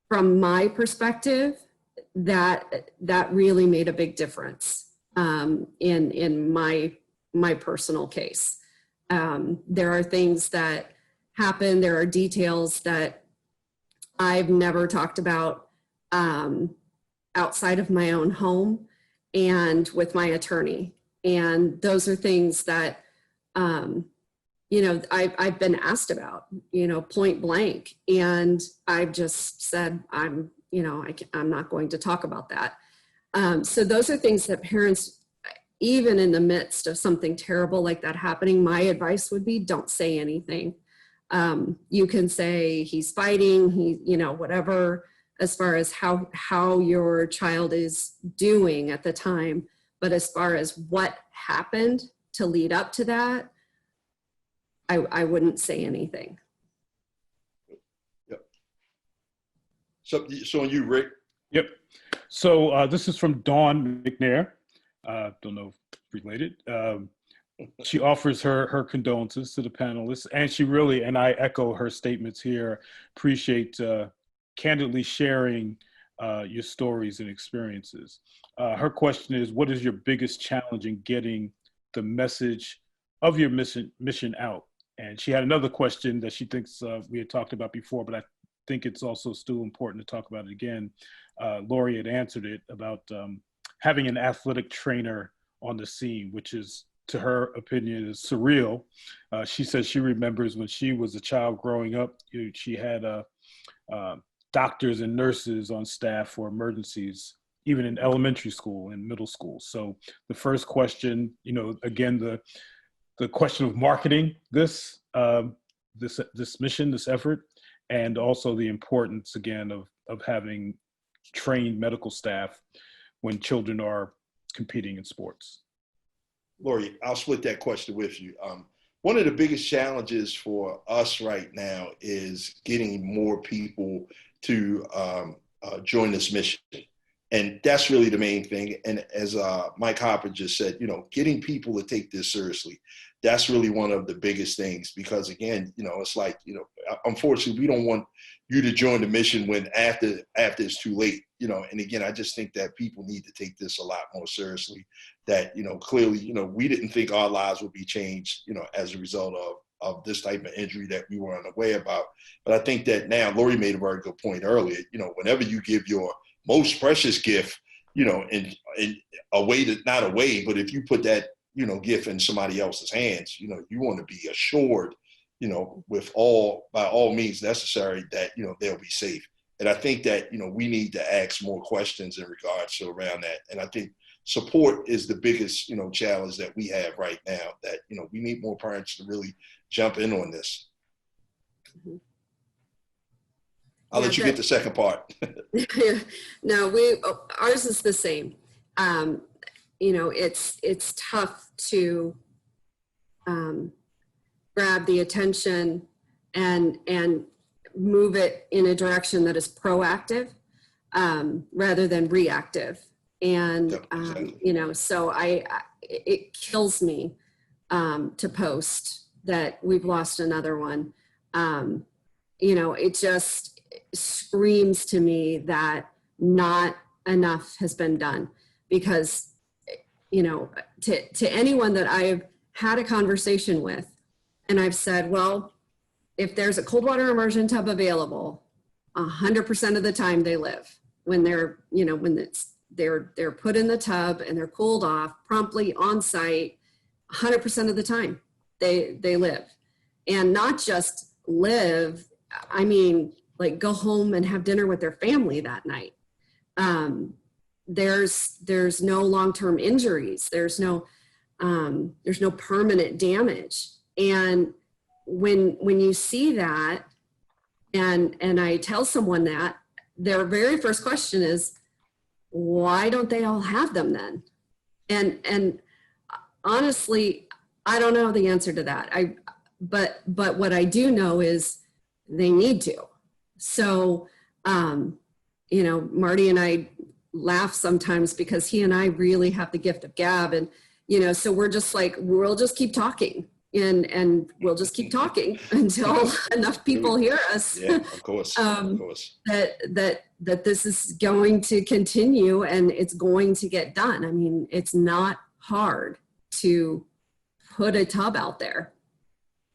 from my perspective, that really made a big difference in my personal case. There are things that happen, there are details that I've never talked about outside of my own home and with my attorney. And those are things that, you know, I've been asked about, you know, point blank. And I've just said, I'm not going to talk about that. So those are things that parents, even in the midst of something terrible like that happening, my advice would be, don't say anything. You can say he's fighting, you know, whatever, as far as how your child is doing at the time. But as far as what happened to lead up to that, I wouldn't say anything. Yep. So you, Rick? Yep. So this is from Dawn McNair. Don't know if related. She offers her condolences to the panelists, and she really, and I echo her statements here, appreciate candidly sharing your stories and experiences. Her question is, what is your biggest challenge in getting the message of your mission out? And she had another question that she thinks we had talked about before, but I think it's also still important to talk about it again. Laurie had answered it about having an athletic trainer on the scene, which is, to her opinion, is surreal. She says she remembers when she was a child growing up, she had doctors and nurses on staff for emergencies, even in elementary school and middle school. So the first question, you know, again, the question of marketing this mission, this effort, and also the importance, again, of having trained medical staff when children are competing in sports. Laurie, I'll split that question with you. One of the biggest challenges for us right now is getting more people to join this mission. And that's really the main thing. And as Mike Hopper just said, you know, getting people to take this seriously, that's really one of the biggest things, because again, you know, it's like, you know, unfortunately, we don't want you to join the mission when after it's too late, you know. And again, I just think that people need to take this a lot more seriously, that, you know, clearly, you know, we didn't think our lives would be changed, you know, as a result of this type of injury that we were unaware about. But I think that now, Laurie made a very good point earlier, you know, whenever you give your most precious gift, you know, in a way that, not a way, but if you put that, you know, gift in somebody else's hands, you know, you want to be assured, you know, by all means necessary, that, you know, they'll be safe. And I think that, you know, we need to ask more questions in regards to around that. And I think support is the biggest, you know, challenge that we have right now, that, you know, we need more parents to really jump in on this. Mm-hmm. I'll let you get the second part. No, ours is the same. You know, it's tough to grab the attention and move it in a direction that is proactive rather than reactive. And you know, so it kills me to post that we've lost another one. You know, it just screams to me that not enough has been done, because, you know, to anyone that I've had a conversation with, and I've said, well, if there's a cold water immersion tub available, 100% of the time they live. When they're, you know, when they're put in the tub and they're cooled off promptly on site, 100% of the time they live. And not just live, I mean, like go home and have dinner with their family that night. There's no long-term injuries. There's no permanent damage. And when you see that, and I tell someone that, their very first question is, why don't they all have them then? And honestly, I don't know the answer to that. But what I do know is they need to. So, Marty and I laugh sometimes because he and I really have the gift of gab, and so we're just like, we'll just keep talking, and we'll just keep talking until enough people hear us. Yeah, of course. Of course. That this is going to continue and it's going to get done. I mean, it's not hard to put a tub out there.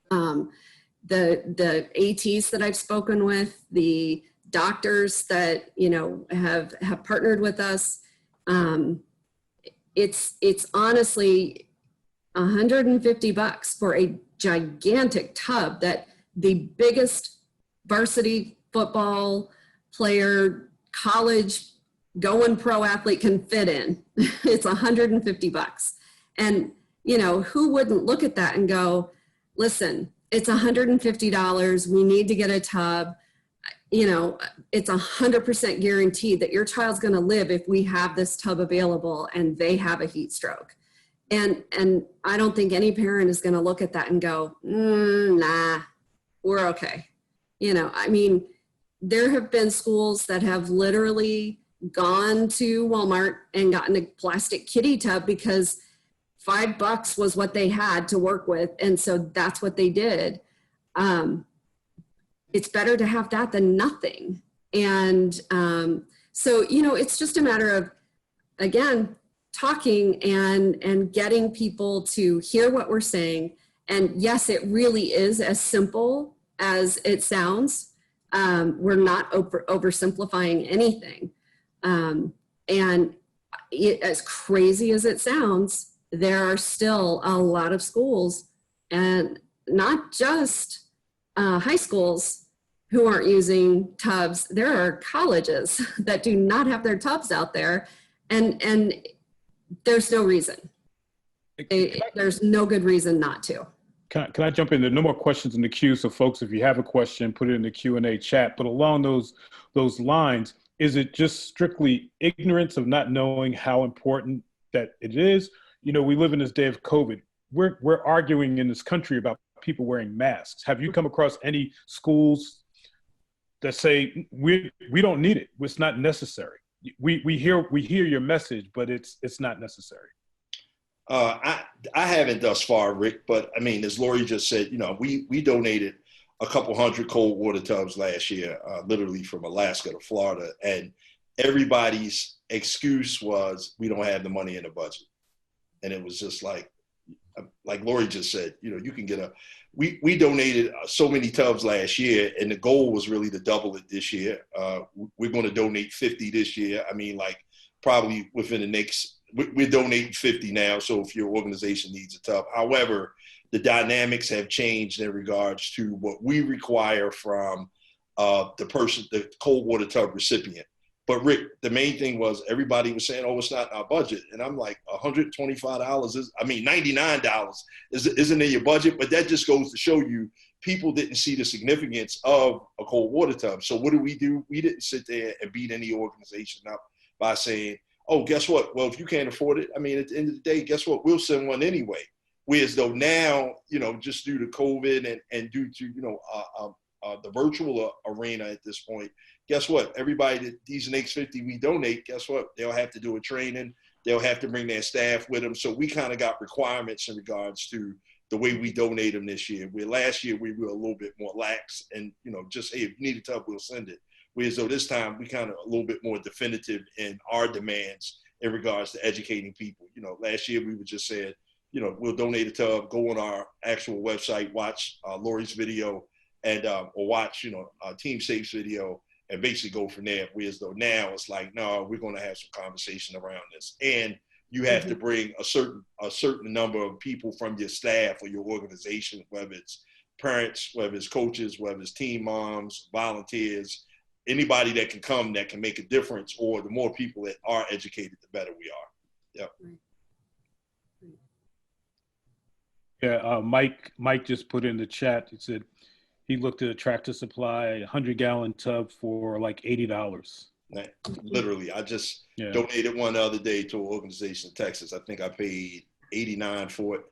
The ATs that I've spoken with, the doctors that have partnered with us, it's honestly $150 for a gigantic tub that the biggest varsity football player, college going pro athlete can fit in. It's $150. And who wouldn't look at that and go, listen, it's $150. We need to get a tub. It's 100% guaranteed that your child's going to live if we have this tub available and they have a heat stroke. And I don't think any parent is going to look at that and go, nah, we're okay. I mean, there have been schools that have literally gone to Walmart and gotten a plastic kiddie tub because $5 was what they had to work with. And so that's what they did. It's better to have that than nothing. And so, it's just a matter of, again, talking and getting people to hear what we're saying. And yes, it really is as simple as it sounds. We're not oversimplifying anything. And as crazy as it sounds, there are still a lot of schools, and not just high schools, who aren't using tubs. There are colleges that do not have their tubs out there, and there's no reason. There's no good reason not to. Can I jump in? There are no more questions in the queue, so folks, if you have a question, put it in the Q&A chat. But along those lines, is it just strictly ignorance of not knowing how important that it is? We live in this day of COVID. We're arguing in this country about people wearing masks. Have you come across any schools that say we don't need it? It's not necessary. We hear your message, but it's not necessary. I haven't thus far, Rick, but I mean, as Laurie just said, we donated a couple hundred cold water tubs last year, literally from Alaska to Florida. And everybody's excuse was, we don't have the money in the budget. And it was just like Laurie just said, you can get we donated so many tubs last year, and the goal was really to double it this year. We're going to donate 50 this year. I mean, probably within the next, we're donating 50 now. So if your organization needs a tub, however, the dynamics have changed in regards to what we require from the cold water tub recipient. But Rick, the main thing was everybody was saying, oh, it's not in our budget. And I'm like, $125 $99 isn't in your budget. But that just goes to show you people didn't see the significance of a cold water tub. So what do? We didn't sit there and beat any organization up by saying, oh, guess what? Well, if you can't afford it, I mean, at the end of the day, guess what? We'll send one anyway. Whereas though now, just due to COVID and due to, the virtual arena at this point, guess what? Everybody that these next 50 we donate, guess what? They'll have to do a training. They'll have to bring their staff with them. So we kind of got requirements in regards to the way we donate them this year. Where last year we were a little bit more lax and, just, hey, if you need a tub, we'll send it. Whereas though this time we kind of a little bit more definitive in our demands in regards to educating people. Last year we would just said, we'll donate a tub, go on our actual website, watch Laurie's video, and or watch, Team Safe's video, and basically go from there. Whereas though now it's like, no, we're going to have some conversation around this, and you have to bring a certain number of people from your staff or your organization, whether it's parents, whether it's coaches, whether it's team moms, volunteers, anybody that can come that can make a difference. Or the more people that are educated, the better we are. Yep. Yeah, Mike just put in the chat. He said he looked at a Tractor Supply 100-gallon tub for like $80. Literally, I just donated one the other day to an organization in Texas. I think I paid $89 for it.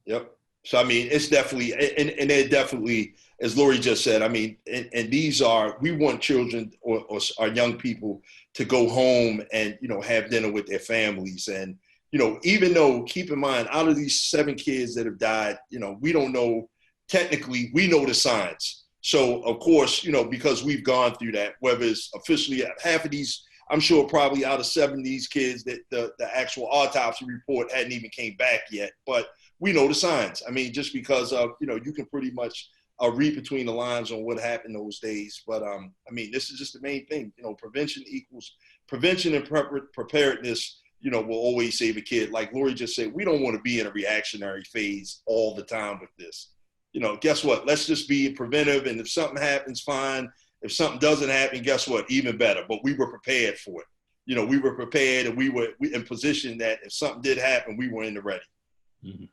Yep. So, I mean, it's definitely, and they're definitely, as Laurie just said, I mean, and these are, we want children or our young people to go home and, you know, have dinner with their families. And, you know, even though, keep in mind, out of these 7 kids that have died, you know, we don't know, technically, we know the signs. So, of course, you know, because we've gone through that, whether it's officially half of these, I'm sure probably out of 7 of these kids that the actual autopsy report hadn't even came back yet, but we know the signs. I mean, just because of, you know, you can pretty much read between the lines on what happened those days. But I mean, this is just the main thing, you know, prevention and preparedness, you know, will always save a kid. Like Laurie just said, we don't want to be in a reactionary phase all the time with this. You know, guess what? Let's just be preventive. And if something happens, fine. If something doesn't happen, guess what? Even better. But we were prepared for it. You know, we were prepared, and we were in position that if something did happen, we were in the ready. Mm-hmm.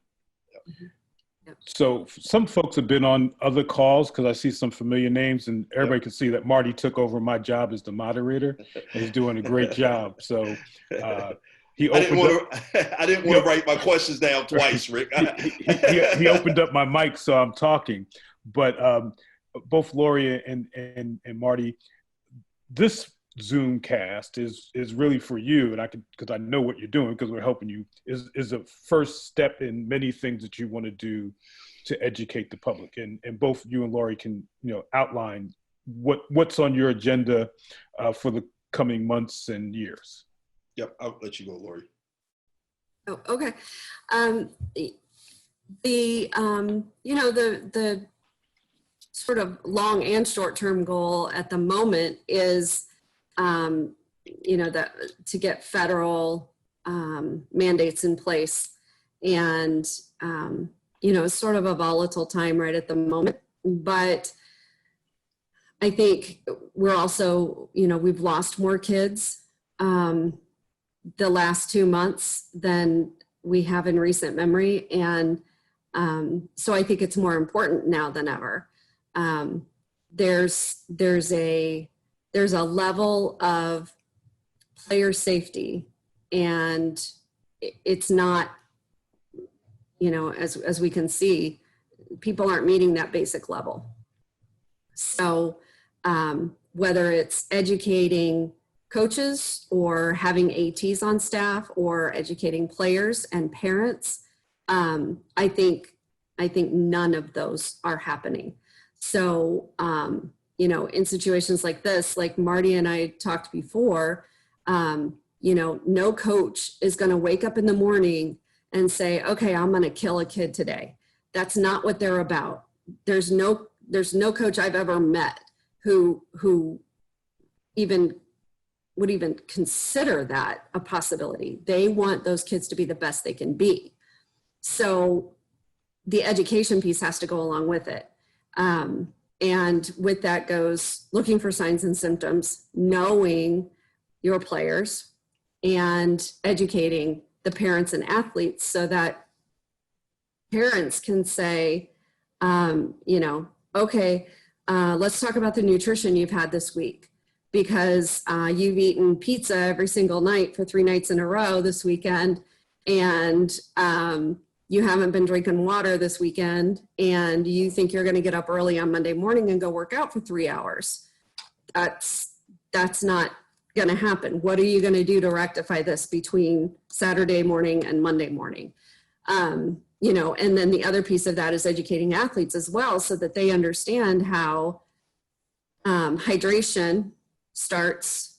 Yep. So some folks have been on other calls because I see some familiar names, and everybody can see that Marty took over my job as the moderator, and he's doing a great job. So he opened I didn't want to write my questions down twice, Rick. he opened up my mic, so I'm talking. But both Laurie and Marty, this Zoom cast is really for you, and because I know what you're doing, because we're helping you, is a first step in many things that you want to do to educate the public, and both you and Laurie can, you know, outline what's on your agenda for the coming months and years. Yep, I'll let you go, Laurie. Oh, okay. You know, the sort of long and short-term goal at the moment is you know, that to get federal mandates in place. And, you know, it's sort of a volatile time right at the moment, but I think we're also, you know, we've lost more kids the last 2 months than we have in recent memory. And so I think it's more important now than ever. There's a level of player safety, and it's not, you know, as we can see, people aren't meeting that basic level. So whether it's educating coaches or having ATs on staff or educating players and parents, I think none of those are happening. So, you know, in situations like this, like Marty and I talked before, you know, no coach is going to wake up in the morning and say, okay, I'm going to kill a kid today. That's not what they're about. There's no coach I've ever met who would even consider that a possibility. They want those kids to be the best they can be. So the education piece has to go along with it. And with that goes looking for signs and symptoms, knowing your players, and educating the parents and athletes so that parents can say, you know, okay, let's talk about the nutrition you've had this week, because you've eaten pizza every single night for 3 nights in a row this weekend, and you haven't been drinking water this weekend, and you think you're going to get up early on Monday morning and go work out for 3 hours. That's not going to happen. What are you going to do to rectify this between Saturday morning and Monday morning? You know, and then the other piece of that is educating athletes as well, so that they understand how hydration starts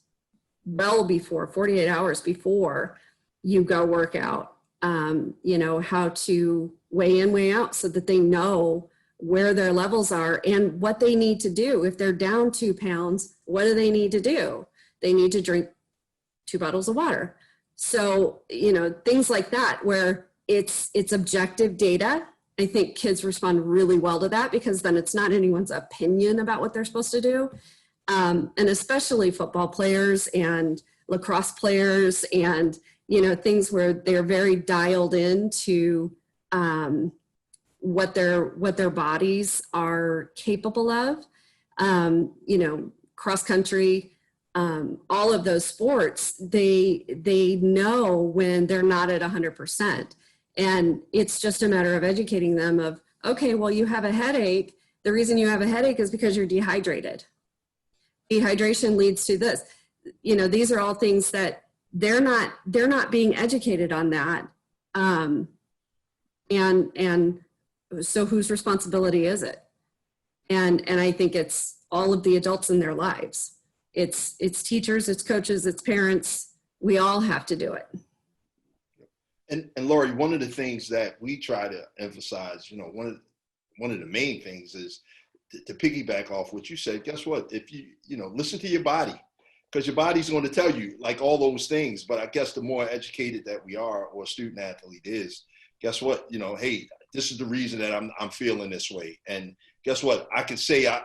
well before, 48 hours before you go work out. You know, how to weigh in, weigh out, so that they know where their levels are and what they need to do. If they're down 2 pounds, what do they need to do? They need to drink 2 bottles of water. So, you know, things like that, where it's objective data. I think kids respond really well to that, because then it's not anyone's opinion about what they're supposed to do. And especially football players and lacrosse players, and, you know, things where they're very dialed into what their bodies are capable of. You know, cross country, all of those sports, they know when they're not at 100%. And it's just a matter of educating them of, okay, well, you have a headache. The reason you have a headache is because you're dehydrated. Dehydration leads to this. You know, these are all things that they're not being educated on that. And so whose responsibility is it? And I think it's all of the adults in their lives. It's teachers, it's coaches, it's parents. We all have to do it. And Laurie, one of the things that we try to emphasize, you know, one of the main things is to piggyback off what you said. Guess what? If you listen to your body, because your body's going to tell you like all those things. But I guess the more educated that we are, or a student athlete is, guess what? You know, hey, this is the reason that I'm feeling this way. And guess what? I can say, I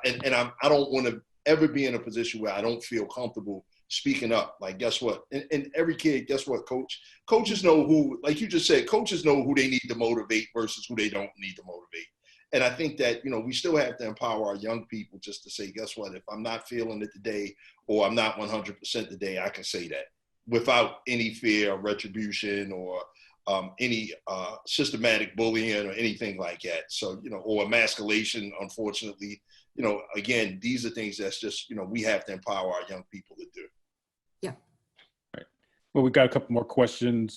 don't want to ever be in a position where I don't feel comfortable speaking up. Like, guess what? And every kid, guess what, coaches know who, like you just said, coaches know who they need to motivate versus who they don't need to motivate. And I think that, you know, we still have to empower our young people just to say, guess what? If I'm not feeling it today, or I'm not 100% today, I can say that without any fear of retribution or any systematic bullying or anything like that. So, you know, or emasculation, unfortunately, you know, again, these are things that's just, you know, we have to empower our young people to do. Yeah. Right. Well, we got a couple more questions.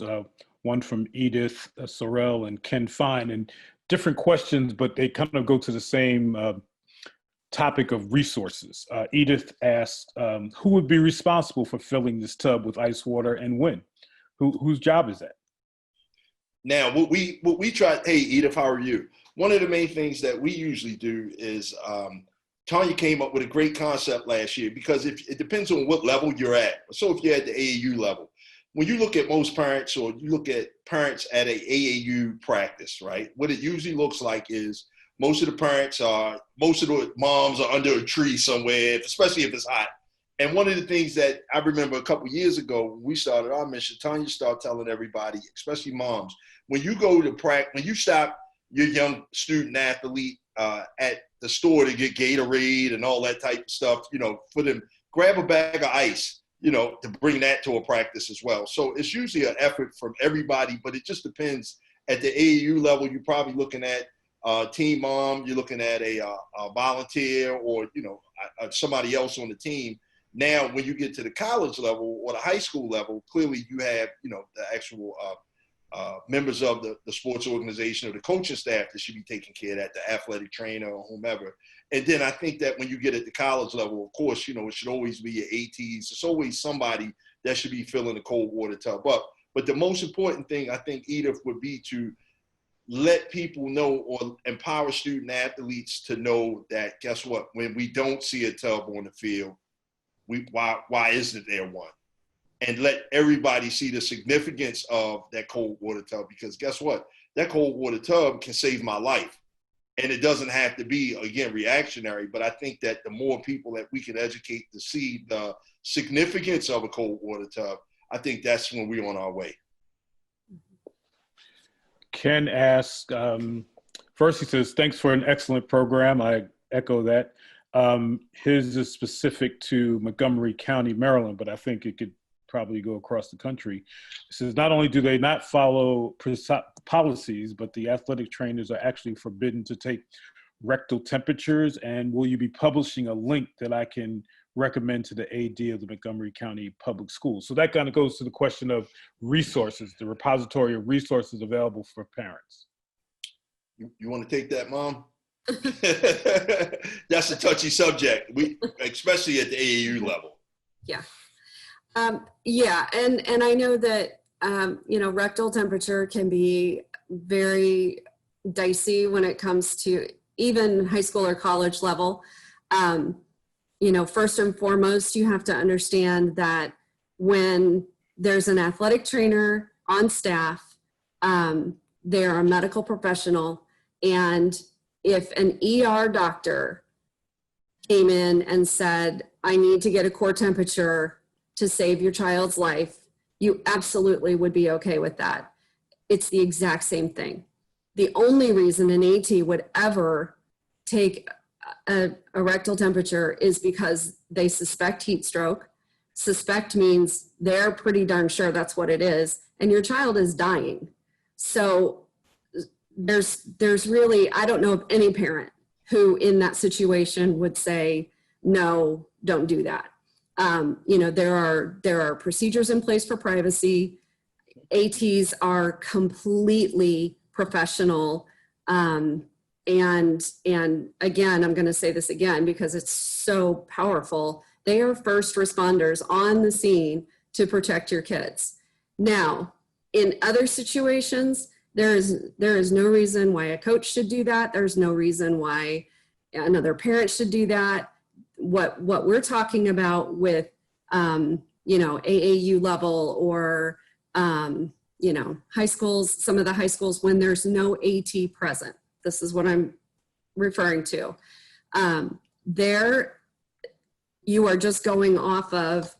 One from Edith Sorrell and Ken Fine, and different questions, but they kind of go to the same topic of resources. Edith asked, who would be responsible for filling this tub with ice water and when? Whose job is that? Now, what we try, hey, Edith, how are you? One of the main things that we usually do is, Tonya came up with a great concept last year, because it depends on what level you're at. So if you're at the AAU level, when you look at most parents, or you look at parents at a AAU practice, right? What it usually looks like is most of the moms are under a tree somewhere, especially if it's hot. And one of the things that I remember a couple years ago, when we started our mission, Tonya started telling everybody, especially moms, when you go to practice, when you stop your young student athlete at the store to get Gatorade and all that type of stuff, you know, for them, grab a bag of ice, you know, to bring that to a practice as well. So it's usually an effort from everybody, but it just depends. At the AAU level, you're probably looking at team mom, you're looking at a volunteer, or, you know, somebody else on the team. Now, when you get to the college level or the high school level, clearly you have, you know, the actual members of the sports organization or the coaching staff that should be taking care of that, the athletic trainer or whomever. And then I think that when you get at the college level, of course, you know, it should always be your ATs. It's always somebody that should be filling the cold water tub up. But the most important thing, I think, Edith, would be to let people know, or empower student athletes to know that, guess what, when we don't see a tub on the field, why isn't there one? And let everybody see the significance of that cold water tub, because guess what? That cold water tub can save my life. And it doesn't have to be, again, reactionary, but I think that the more people that we can educate to see the significance of a cold water tub, I think that's when we're on our way. Ken asked, first he says, thanks for an excellent program. I echo that. His is specific to Montgomery County, Maryland, but I think it could probably go across the country. It says, not only do they not follow policies, but the athletic trainers are actually forbidden to take rectal temperatures. And will you be publishing a link that I can recommend to the AD of the Montgomery County Public Schools? So that kind of goes to the question of resources, the repository of resources available for parents. You want to take that, Mom? That's a touchy subject, especially at the AAU level. Yeah. Yeah, and I know that, you know, rectal temperature can be very dicey when it comes to even high school or college level. You know, first and foremost, you have to understand that when there's an athletic trainer on staff, they're a medical professional, and if an ER doctor came in and said, I need to get a core temperature to save your child's life, you absolutely would be okay with that. It's the exact same thing. the only reason an AT would ever take a rectal temperature is because they suspect heat stroke. Suspect means they're pretty darn sure that's what it is, and your child is dying. So there's really, I don't know of any parent who in that situation would say, no, don't do that. There are procedures in place for privacy. ATs are completely professional. And again, I'm going to say this again because it's so powerful. They are first responders on the scene to protect your kids. Now, in other situations, there is no reason why a coach should do that. There's no reason why another parent should do that. What we're talking about with, AAU level or, high schools, some of the high schools when there's no AT present. This is what I'm referring to. There, you are just going off of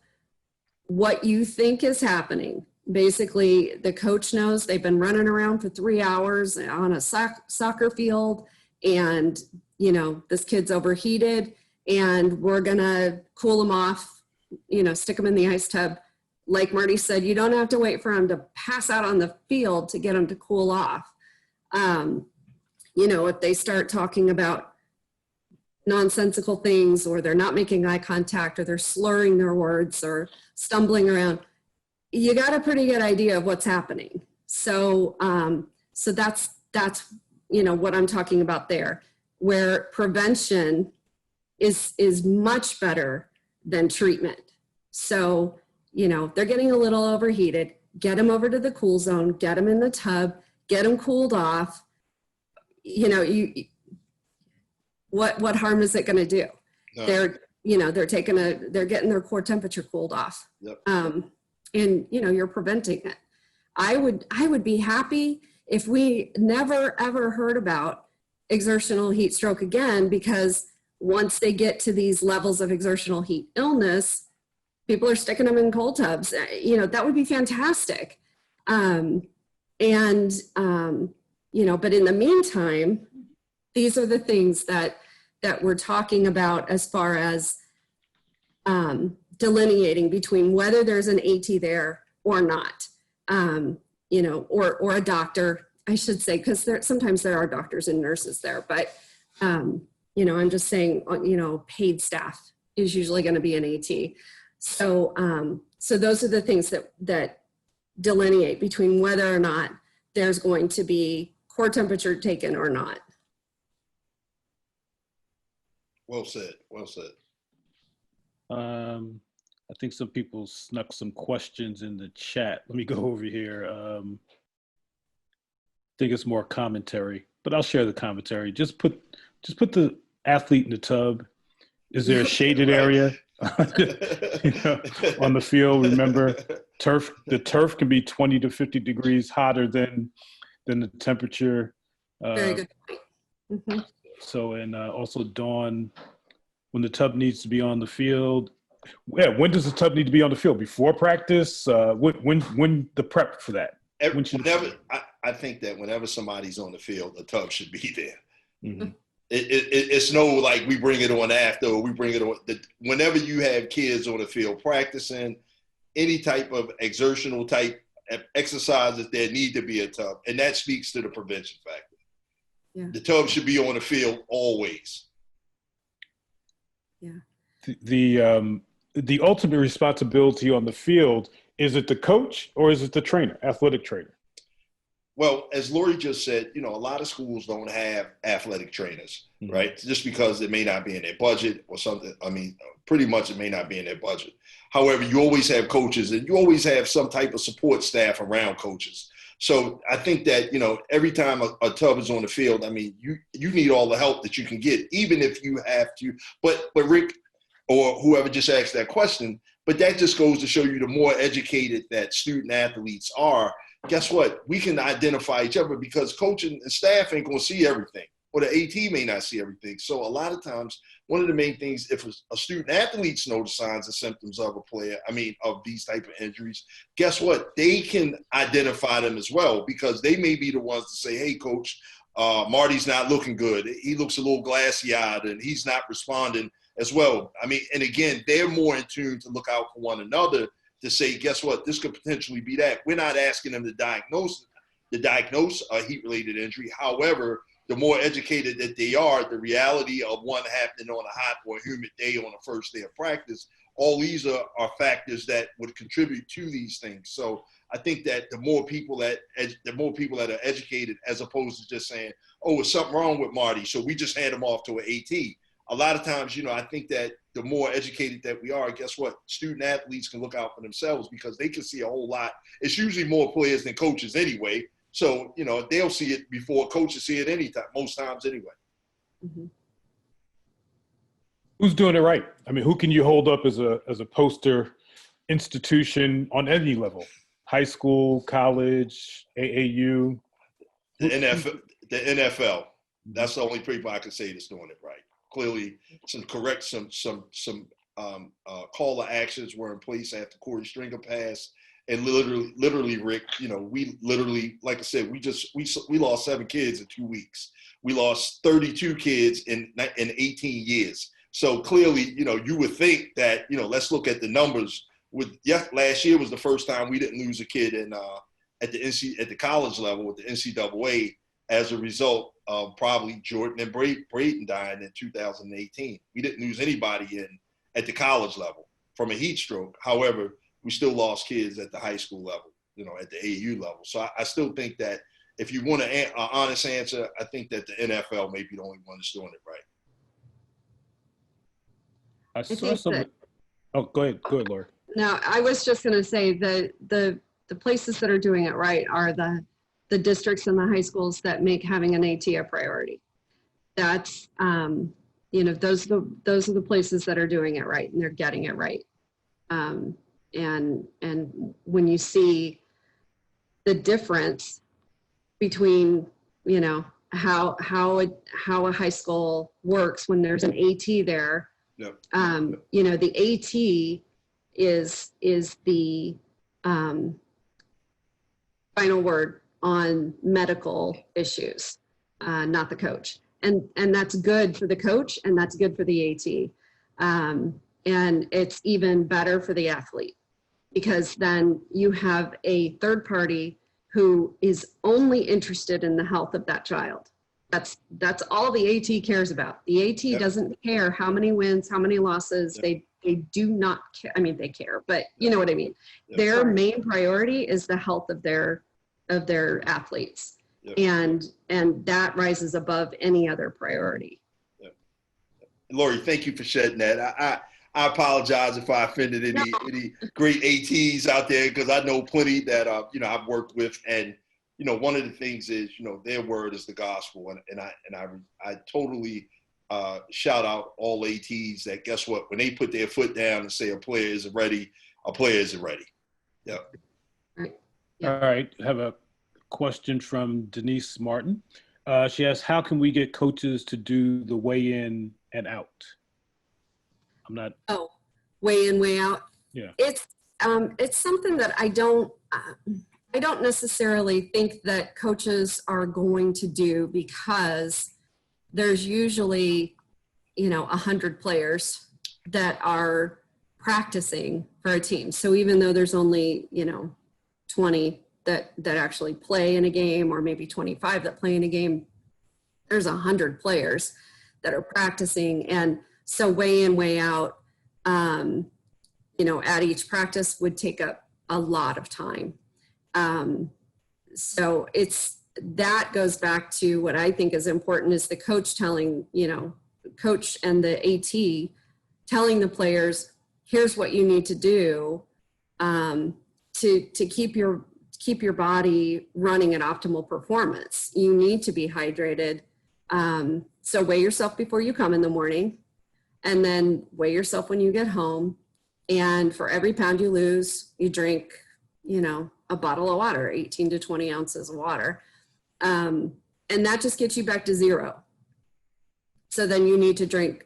what you think is happening. Basically, the coach knows they've been running around for 3 hours on a soccer field, and this kid's overheated, and we're gonna cool him off, stick him in the ice tub. Like Marty said, you don't have to wait for him to pass out on the field to get him to cool off. If they start talking about nonsensical things, or they're not making eye contact, or they're slurring their words or stumbling around, you got a pretty good idea of what's happening. So that's what I'm talking about there, where prevention is much better than treatment. So, they're getting a little overheated, get them over to the cool zone, get them in the tub, get them cooled off. What harm is it going to do? No. They're getting their core temperature cooled off. Yep. And you're preventing it. I would be happy if we never ever heard about exertional heat stroke again, because once they get to these levels of exertional heat illness, people are sticking them in cold tubs. That would be fantastic. But in the meantime, these are the things that we're talking about as far as delineating between whether there's an AT there or not, or a doctor, I should say, because sometimes there are doctors and nurses there, but, I'm just saying, paid staff is usually going to be an AT. So those are the things that delineate between whether or not there's going to be core temperature taken or not. Well said. Well said. I think some people snuck some questions in the chat. Let me go over here. I think it's more commentary, but I'll share the commentary. Just put the athlete in the tub. Is there a shaded area on the field? Remember, the turf can be 20 to 50 degrees hotter than the temperature. Very good point. Mm-hmm. So, and also Dawn, when the tub needs to be on the field. Yeah, when does the tub need to be on the field? Before practice? When the prep for that? I think that whenever somebody's on the field, the tub should be there. Mm-hmm. It's no like we bring it on after, or we bring it on. Whenever you have kids on the field practicing any type of exertional type exercises, there need to be a tub, and that speaks to the prevention factor. Yeah. The tub should be on the field always. Yeah. The ultimate responsibility on the field, is it the coach or is it the trainer, athletic trainer? Well, as Laurie just said, a lot of schools don't have athletic trainers, mm-hmm. right? Just because it may not be in their budget or something. I mean, pretty much it may not be in their budget. However, you always have coaches, and you always have some type of support staff around coaches. So I think that, every time a tub is on the field, I mean, you need all the help that you can get, even if you have to. But Rick, or whoever just asked that question, but that just goes to show you the more educated that student athletes are, guess what? We can identify each other, because coaching and staff ain't going to see everything. or the AT may not see everything. So a lot of times, one of the main things, if a student athletes know the signs and symptoms of of these type of injuries, guess what? They can identify them as well, because they may be the ones to say, hey, coach, Marty's not looking good. He looks a little glassy-eyed and he's not responding as well. And again, they're more in tune to look out for one another to say, guess what? This could potentially be that. We're not asking them to diagnose a heat-related injury. However, the more educated that they are, the reality of one happening on a hot or humid day on the first day of practice, all these are factors that would contribute to these things. So I think that the more people that are educated, as opposed to just saying, oh, there's something wrong with Marty, so we just hand him off to an AT. A lot of times, I think that the more educated that we are, guess what? Student athletes can look out for themselves because they can see a whole lot. It's usually more players than coaches anyway. So, they'll see it before coaches see it anytime, most times anyway. Mm-hmm. Who's doing it right? Who can you hold up as a poster institution on any level? High school, college, AAU? The NFL. That's the only people I can say that's doing it right. Clearly, some call to actions were in place after Corey Stringer passed. And literally, Rick, we literally, like I said, we lost 7 kids in 2 weeks. We lost 32 kids in 18 years. So clearly, you would think that, let's look at the numbers. Last year was the first time we didn't lose a kid at the college level with the NCAA as a result of probably Jordan and Braden dying in 2018. We didn't lose anybody at the college level from a heat stroke. However, we still lost kids at the high school level, at the AAU level. So I still think that if you want an honest answer, I think that the NFL may be the only one that's doing it right. I saw something. Oh, go ahead, Laurie. No, I was just going to say the places that are doing it right are the districts and the high schools that make having an AT a priority. That's those are the places that are doing it right, and they're getting it right. And when you see the difference between how a high school works when there's an AT there, yep. The AT is the final word on medical issues, not the coach, and that's good for the coach, and that's good for the AT, and it's even better for the athlete, because then you have a third party who is only interested in the health of that child. That's all the AT cares about. The AT Yep. doesn't care how many wins, how many losses. Yep. They do not care. They care, but you know what I mean. Yep. Their main priority is the health of their athletes, Yep. and that rises above any other priority. Yep. Laurie, thank you for shedding that. I apologize if I offended any great ATs out there, because I know plenty that I've worked with, and one of the things is their word is the gospel, and I totally shout out all ATs that, guess what, when they put their foot down and say a player isn't ready, a player isn't ready. Yeah. Right. All right. I have a question from Denise Martin. She asks, how can we get coaches to do the weigh in and out? Way in, way out. Yeah. It's something that I don't necessarily think that coaches are going to do, because there's usually 100 players that are practicing for a team. So even though there's only 20 that actually play in a game, or maybe 25 that play in a game, there's 100 players that are practicing. And so way in, way out, at each practice would take up a lot of time. So that goes back to what I think is important, is the coach telling, coach and the AT telling the players, here's what you need to do to keep your body running at optimal performance. You need to be hydrated. So weigh yourself before you come in the morning, and then weigh yourself when you get home. And for every pound you lose, you drink, a bottle of water, 18 to 20 ounces of water. And that just gets you back to zero. So then you need to drink,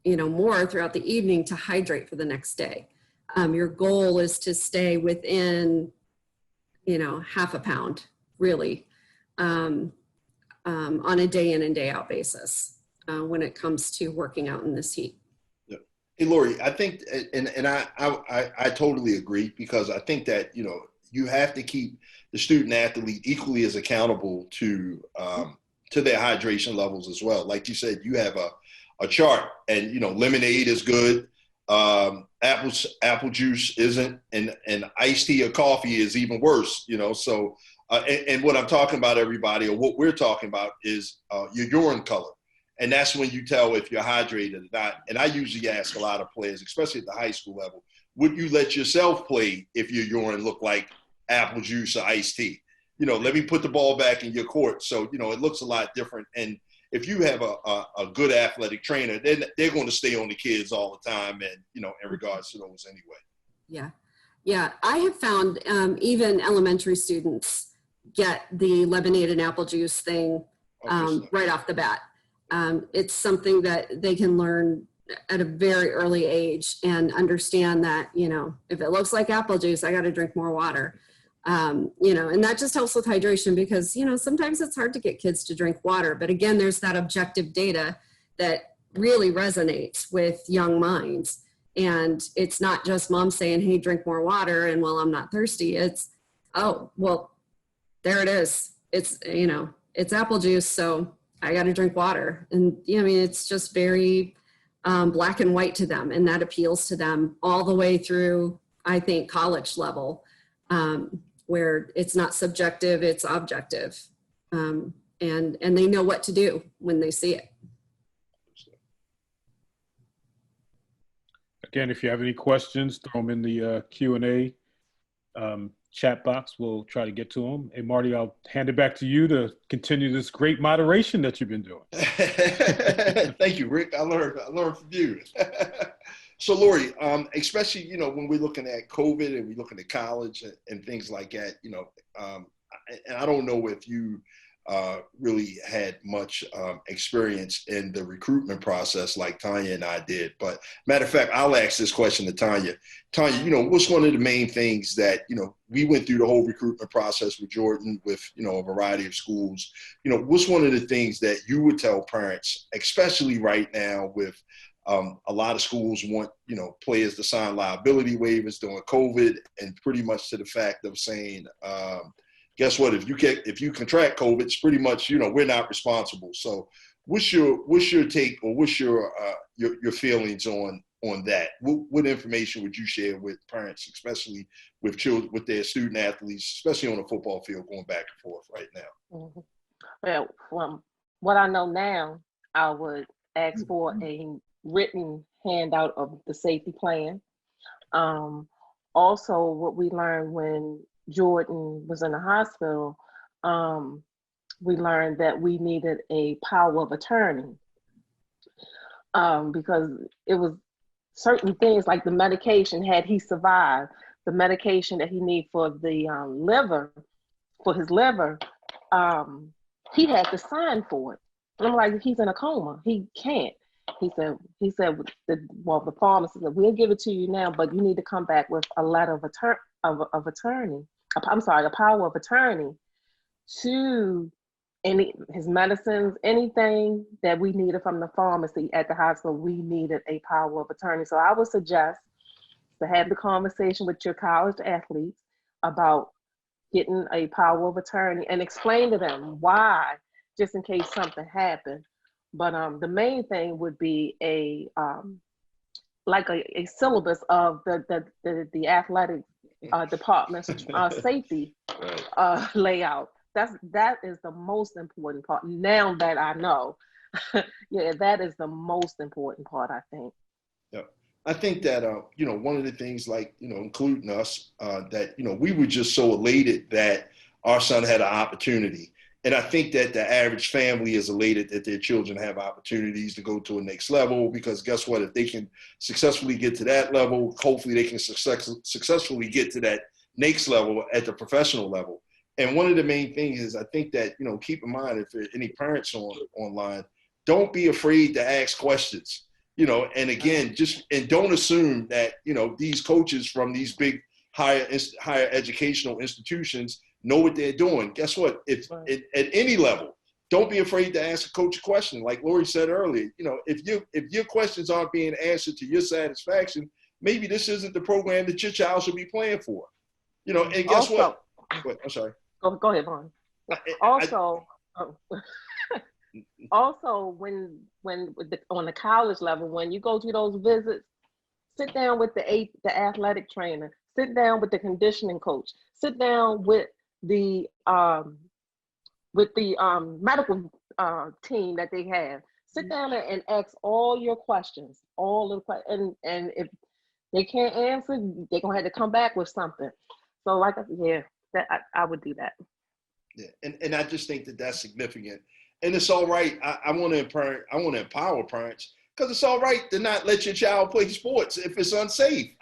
more throughout the evening to hydrate for the next day. Your goal is to stay within, half a pound, really, on a day in and day out basis when it comes to working out in this heat. Yeah. Hey, Laurie, I think, and I totally agree, because I think that, you have to keep the student athlete equally as accountable to their hydration levels as well. Like you said, you have a chart, and, lemonade is good. Apple juice isn't, and iced tea or coffee is even worse, so and what I'm talking about, everybody, or what we're talking about, is your urine color, and that's when you tell if you're hydrated or not. And I usually ask a lot of players, especially at the high school level, would you let yourself play if your urine looked like apple juice or iced tea? Let me put the ball back in your court, so it looks a lot different. And if you have a good athletic trainer, then they're going to stay on the kids all the time, and in regards to those anyway. Yeah. I have found even elementary students get the lemonade and apple juice thing right off the bat. It's something that they can learn at a very early age and understand that, if it looks like apple juice, I got to drink more water. And that just helps with hydration, because, sometimes it's hard to get kids to drink water. But again, there's that objective data that really resonates with young minds. And it's not just mom saying, hey, drink more water, and well, I'm not thirsty. It's, oh, well, there it is. It's, it's apple juice, so I got to drink water. And it's just very black and white to them. And that appeals to them all the way through, I think, college level. Where it's not subjective, it's objective. And they know what to do when they see it. Again, if you have any questions, throw them in the Q&A chat box. We'll try to get to them. Hey, Marty, I'll hand it back to you to continue this great moderation that you've been doing. Thank you, Rick. I learned from you. So, Laurie, especially, when we're looking at COVID and we're looking at college and things like that, and I don't know if you really had much experience in the recruitment process like Tonya and I did. But matter of fact, I'll ask this question to Tonya. Tonya, what's one of the main things that, we went through the whole recruitment process with Jordan with, a variety of schools. What's one of the things that you would tell parents, especially right now with a lot of schools want, players to sign liability waivers during COVID, and pretty much to the fact of saying, guess what? If you contract COVID, it's pretty much, we're not responsible. So what's your take, or what's your feelings on that? What information would you share with parents, especially with children, with their student athletes, especially on the football field, going back and forth right now? Mm-hmm. Well, from what I know now, I would ask for a written handout of the safety plan. Also, what we learned when Jordan was in the hospital, we learned that we needed a power of attorney, because it was certain things like the medication, had he survived, the medication that he needed for the liver, for his liver, he had to sign for it. And I'm like, he's in a coma, he can't. He said, the pharmacist said, we'll give it to you now, but you need to come back with a letter of attorney. I'm sorry, the power of attorney to his medicines, anything that we needed from the pharmacy at the hospital, we needed a power of attorney. So I would suggest to have the conversation with your college athletes about getting a power of attorney and explain to them why, just in case something happened. But the main thing would be a syllabus of the athletic department's safety layout. That is the most important part. Now that I know, yeah, that is the most important part, I think. Yeah, I think that one of the things, like including us, that we were just so elated that our son had an opportunity. And I think that the average family is elated that their children have opportunities to go to a next level, because guess what? If they can successfully get to that level, hopefully they can successfully get to that next level at the professional level. And one of the main things is, I think that, keep in mind, if there are any parents online, don't be afraid to ask questions, you know, and again, and don't assume that, you know, these coaches from these big higher educational institutions know what they're doing. Guess what? If at any level, don't be afraid to ask a coach a question. Like Laurie said earlier, you know, if your questions aren't being answered to your satisfaction, maybe this isn't the program that your child should be playing for. You know, and guess what? Wait, I'm sorry. Go ahead, Vaughn. Also, when on the college level, when you go to those visits, sit down with the athletic trainer, sit down with the conditioning coach, sit down with the medical team that they have. Sit down there and ask all your questions, and if they can't answer, they're gonna have to come back with something. So, I would do that. Yeah, and I just think that that's significant, and it's all right. I want to empower parents, because it's all right to not let your child play sports if it's unsafe.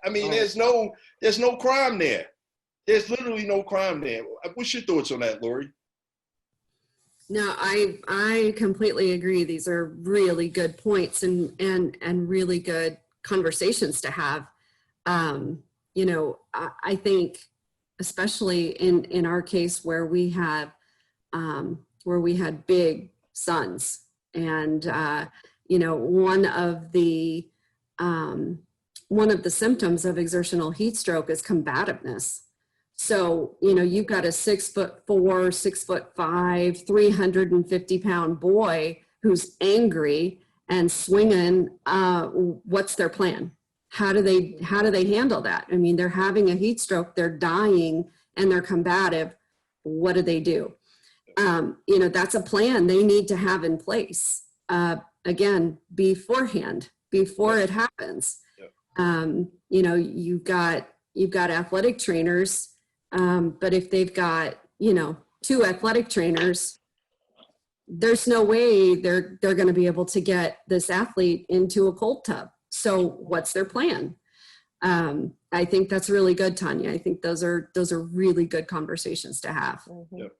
I mean, there's no crime there. There's literally no crime there. What's your thoughts on that, Laurie? No, I completely agree. These are really good points and really good conversations to have. You know, I think especially in our case where we had big sons, and you know, one of the symptoms of exertional heat stroke is combativeness. So, you know, you've got a 6'4", 6'5", 350-pound boy who's angry and swinging. What's their plan? How do they handle that? I mean, they're having a heat stroke, they're dying, and they're combative. What do they do? You know, that's a plan they need to have in place. Again, beforehand, before it happens. You know, you've got athletic trainers. But if they've got, you know, 2 athletic trainers, there's no way they're going to be able to get this athlete into a cold tub. So what's their plan? I think that's really good, Tonya. I think those are really good conversations to have. Mm-hmm. Yep.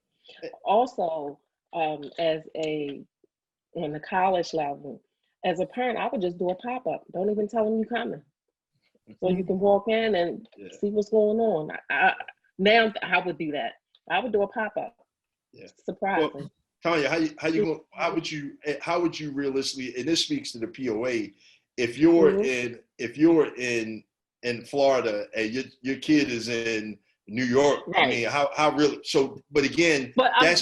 Also, on the college level, as a parent, I would just do a pop-up. Don't even tell them you're coming. So you can walk in and see what's going on. Now I would do that. I would do a pop-up. Yeah. Surprising. Well, Tonya, how would you realistically, and this speaks to the POA, if you're in Florida and your kid is in New York, right. I mean, how really, so, but again, go ahead,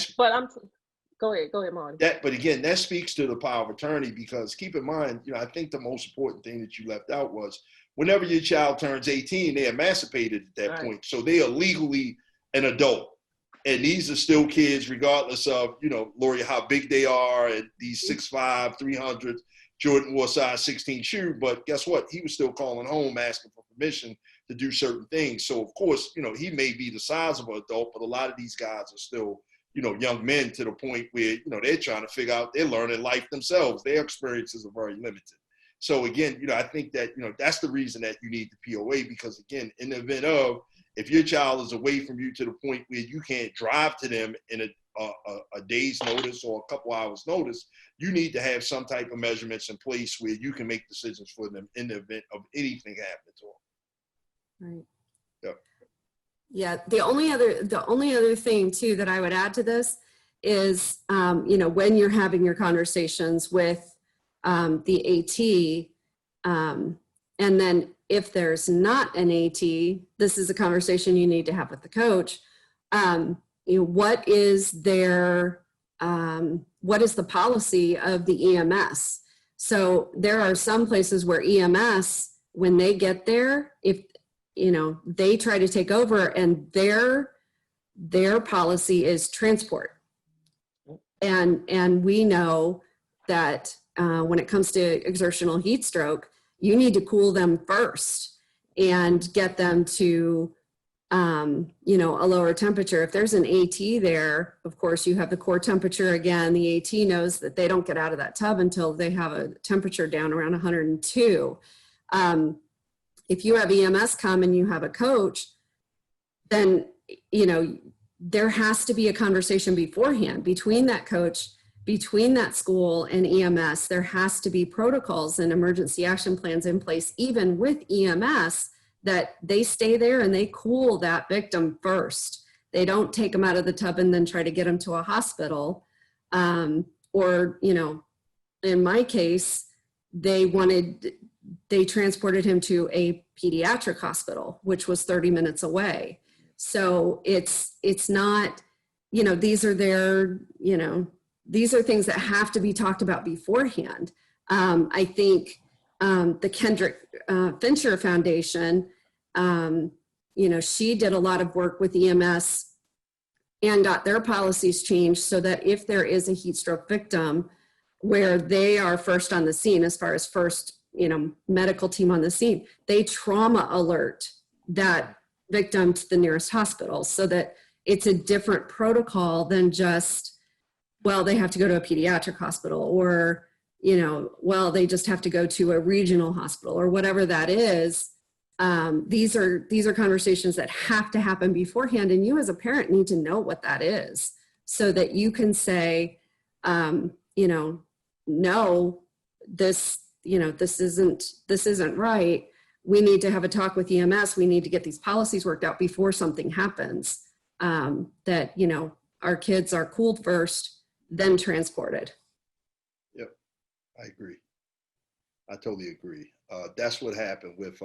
Marty. But again, that speaks to the power of attorney, because keep in mind, you know, I think the most important thing that you left out was, whenever your child turns 18, they're emancipated at that point. So they are legally an adult. And these are still kids, regardless of, you know, Laurie, how big they are, and these 6'5", 300, Jordan wore size 16 shoe. But guess what? He was still calling home, asking for permission to do certain things. So, of course, you know, he may be the size of an adult, but a lot of these guys are still, you know, young men, to the point where, you know, they're trying to figure out, they're learning life themselves. Their experiences are very limited. So again, you know, I think that, you know, that's the reason that you need the POA, because again, in the event of, if your child is away from you to the point where you can't drive to them in a day's notice or a couple hours notice, you need to have some type of measurements in place where you can make decisions for them in the event of anything happening to them. Right. Yep. Yeah. The only other thing too that I would add to this is, you know, when you're having your conversations with the AT, and then if there's not an AT, this is a conversation you need to have with the coach. You know, what is the policy of the EMS? So there are some places where EMS, when they get there, if, you know, they try to take over, and their policy is transport. And we know that when it comes to exertional heat stroke, you need to cool them first and get them to, you know, a lower temperature. If there's an AT there, of course, you have the core temperature again. The AT knows that they don't get out of that tub until they have a temperature down around 102. If you have EMS come and you have a coach, then, you know, there has to be a conversation beforehand between that coach between that school and EMS, there has to be protocols and emergency action plans in place, even with EMS, that they stay there and they cool that victim first. They don't take them out of the tub and then try to get them to a hospital. Or, you know, in my case, they transported him to a pediatric hospital, which was 30 minutes away. So it's not, you know, these are things that have to be talked about beforehand. I think the Kendrick Fincher Foundation, you know, she did a lot of work with EMS and got their policies changed so that if there is a heat stroke victim, where they are first on the scene, as far as first, you know, medical team on the scene, they trauma alert that victim to the nearest hospital, so that it's a different protocol than just, well, they have to go to a pediatric hospital, or, you know, well, they just have to go to a regional hospital, or whatever that is. These are conversations that have to happen beforehand, and you as a parent need to know what that is, so that you can say, you know, no, this isn't right. We need to have a talk with EMS. We need to get these policies worked out before something happens. That, you know, our kids are cooled first, then transported. Yep, I agree. I totally agree. That's what happened with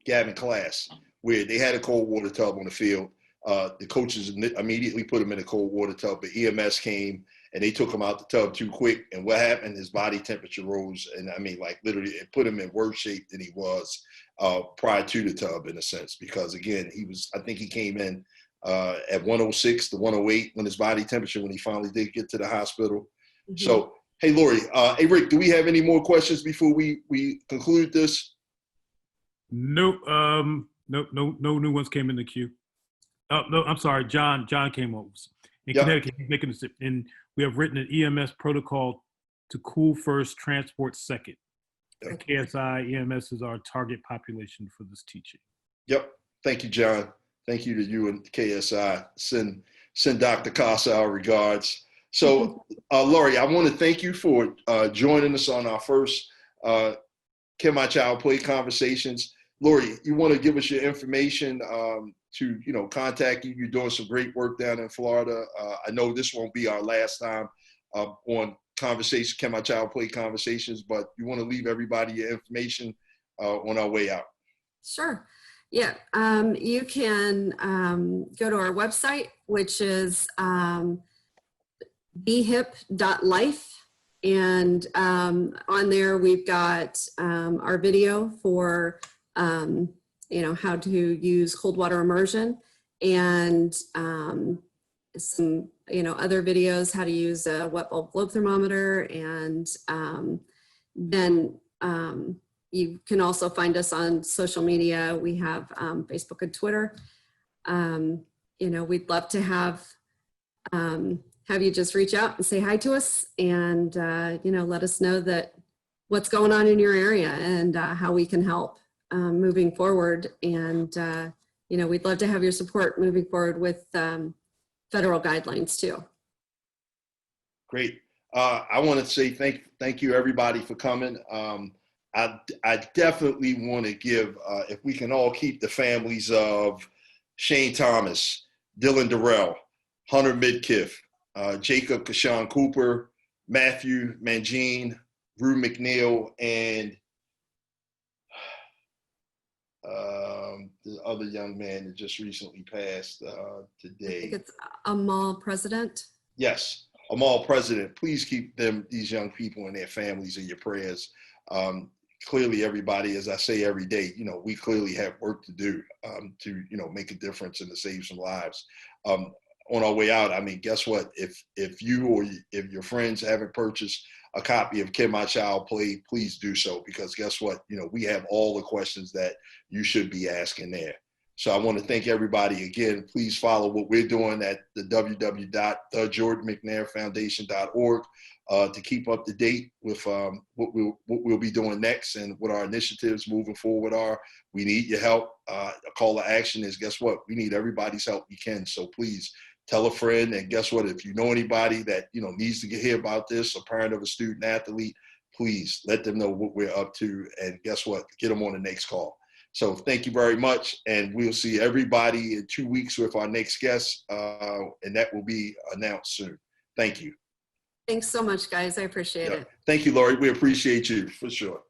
Gavin class, where they had a cold water tub on the field. The coaches immediately put him in a cold water tub, but EMS came and they took him out the tub too quick. And what happened? His body temperature rose. And I mean, like literally it put him in worse shape than he was prior to the tub, in a sense, because again, I think he came in at 106 to 108 when his body temperature, when he finally did get to the hospital. Mm-hmm. So, hey, Laurie, hey, Rick, do we have any more questions before we conclude this? Nope. No new ones came in the queue. Oh, no, I'm sorry. John came up in Connecticut. He's making this, and we have written an EMS protocol to cool first, transport second. Yep. KSI EMS is our target population for this teaching. Yep. Thank you, John. Thank you to you and KSI. Send Dr. Casa our regards. So, Laurie, I want to thank you for joining us on our first Can My Child Play Conversations. Laurie, you want to give us your information to, you know, contact you. You're doing some great work down in Florida. I know this won't be our last time on Can My Child Play Conversations, but you want to leave everybody your information on our way out. Sure. Yeah. You can go to our website, which is behip.life. And on there, we've got our video for, you know, how to use cold water immersion, and some, you know, other videos, how to use a wet bulb globe thermometer. And then you can also find us on social media. We have Facebook and Twitter. You know, we'd love to have you just reach out and say hi to us, and, you know, let us know that what's going on in your area and how we can help moving forward. And, you know, we'd love to have your support moving forward with federal guidelines too. Great. I want to say thank you everybody for coming. I definitely want to give, if we can all keep the families of Shane Thomas, Dylan Durrell, Hunter Midkiff, Jacob Kashawn Cooper, Matthew Mangine, Rue McNeil, and the other young man that just recently passed today. I think it's Amal President. Yes, Amal President. Please keep these young people and their families in your prayers. Clearly, everybody, as I say every day, you know, we clearly have work to do to, you know, make a difference and to save some lives. On our way out, I mean, guess what? If you or if your friends haven't purchased a copy of Can My Child Play, please do so, because guess what? You know, we have all the questions that you should be asking there. So I want to thank everybody again. Please follow what we're doing at the www.thejordanmcnairfoundation.org to keep up to date with what we'll be doing next and what our initiatives moving forward are. We need your help. A call to action is, guess what? We need everybody's help we can. So please tell a friend, and guess what? If you know anybody that, you know, needs to hear about this, a parent of a student athlete, please let them know what we're up to, and guess what? Get them on the next call. So thank you very much, and we'll see everybody in 2 weeks with our next guest, and that will be announced soon. Thank you. Thanks so much, guys. I appreciate it. Thank you, Laurie. We appreciate you for sure.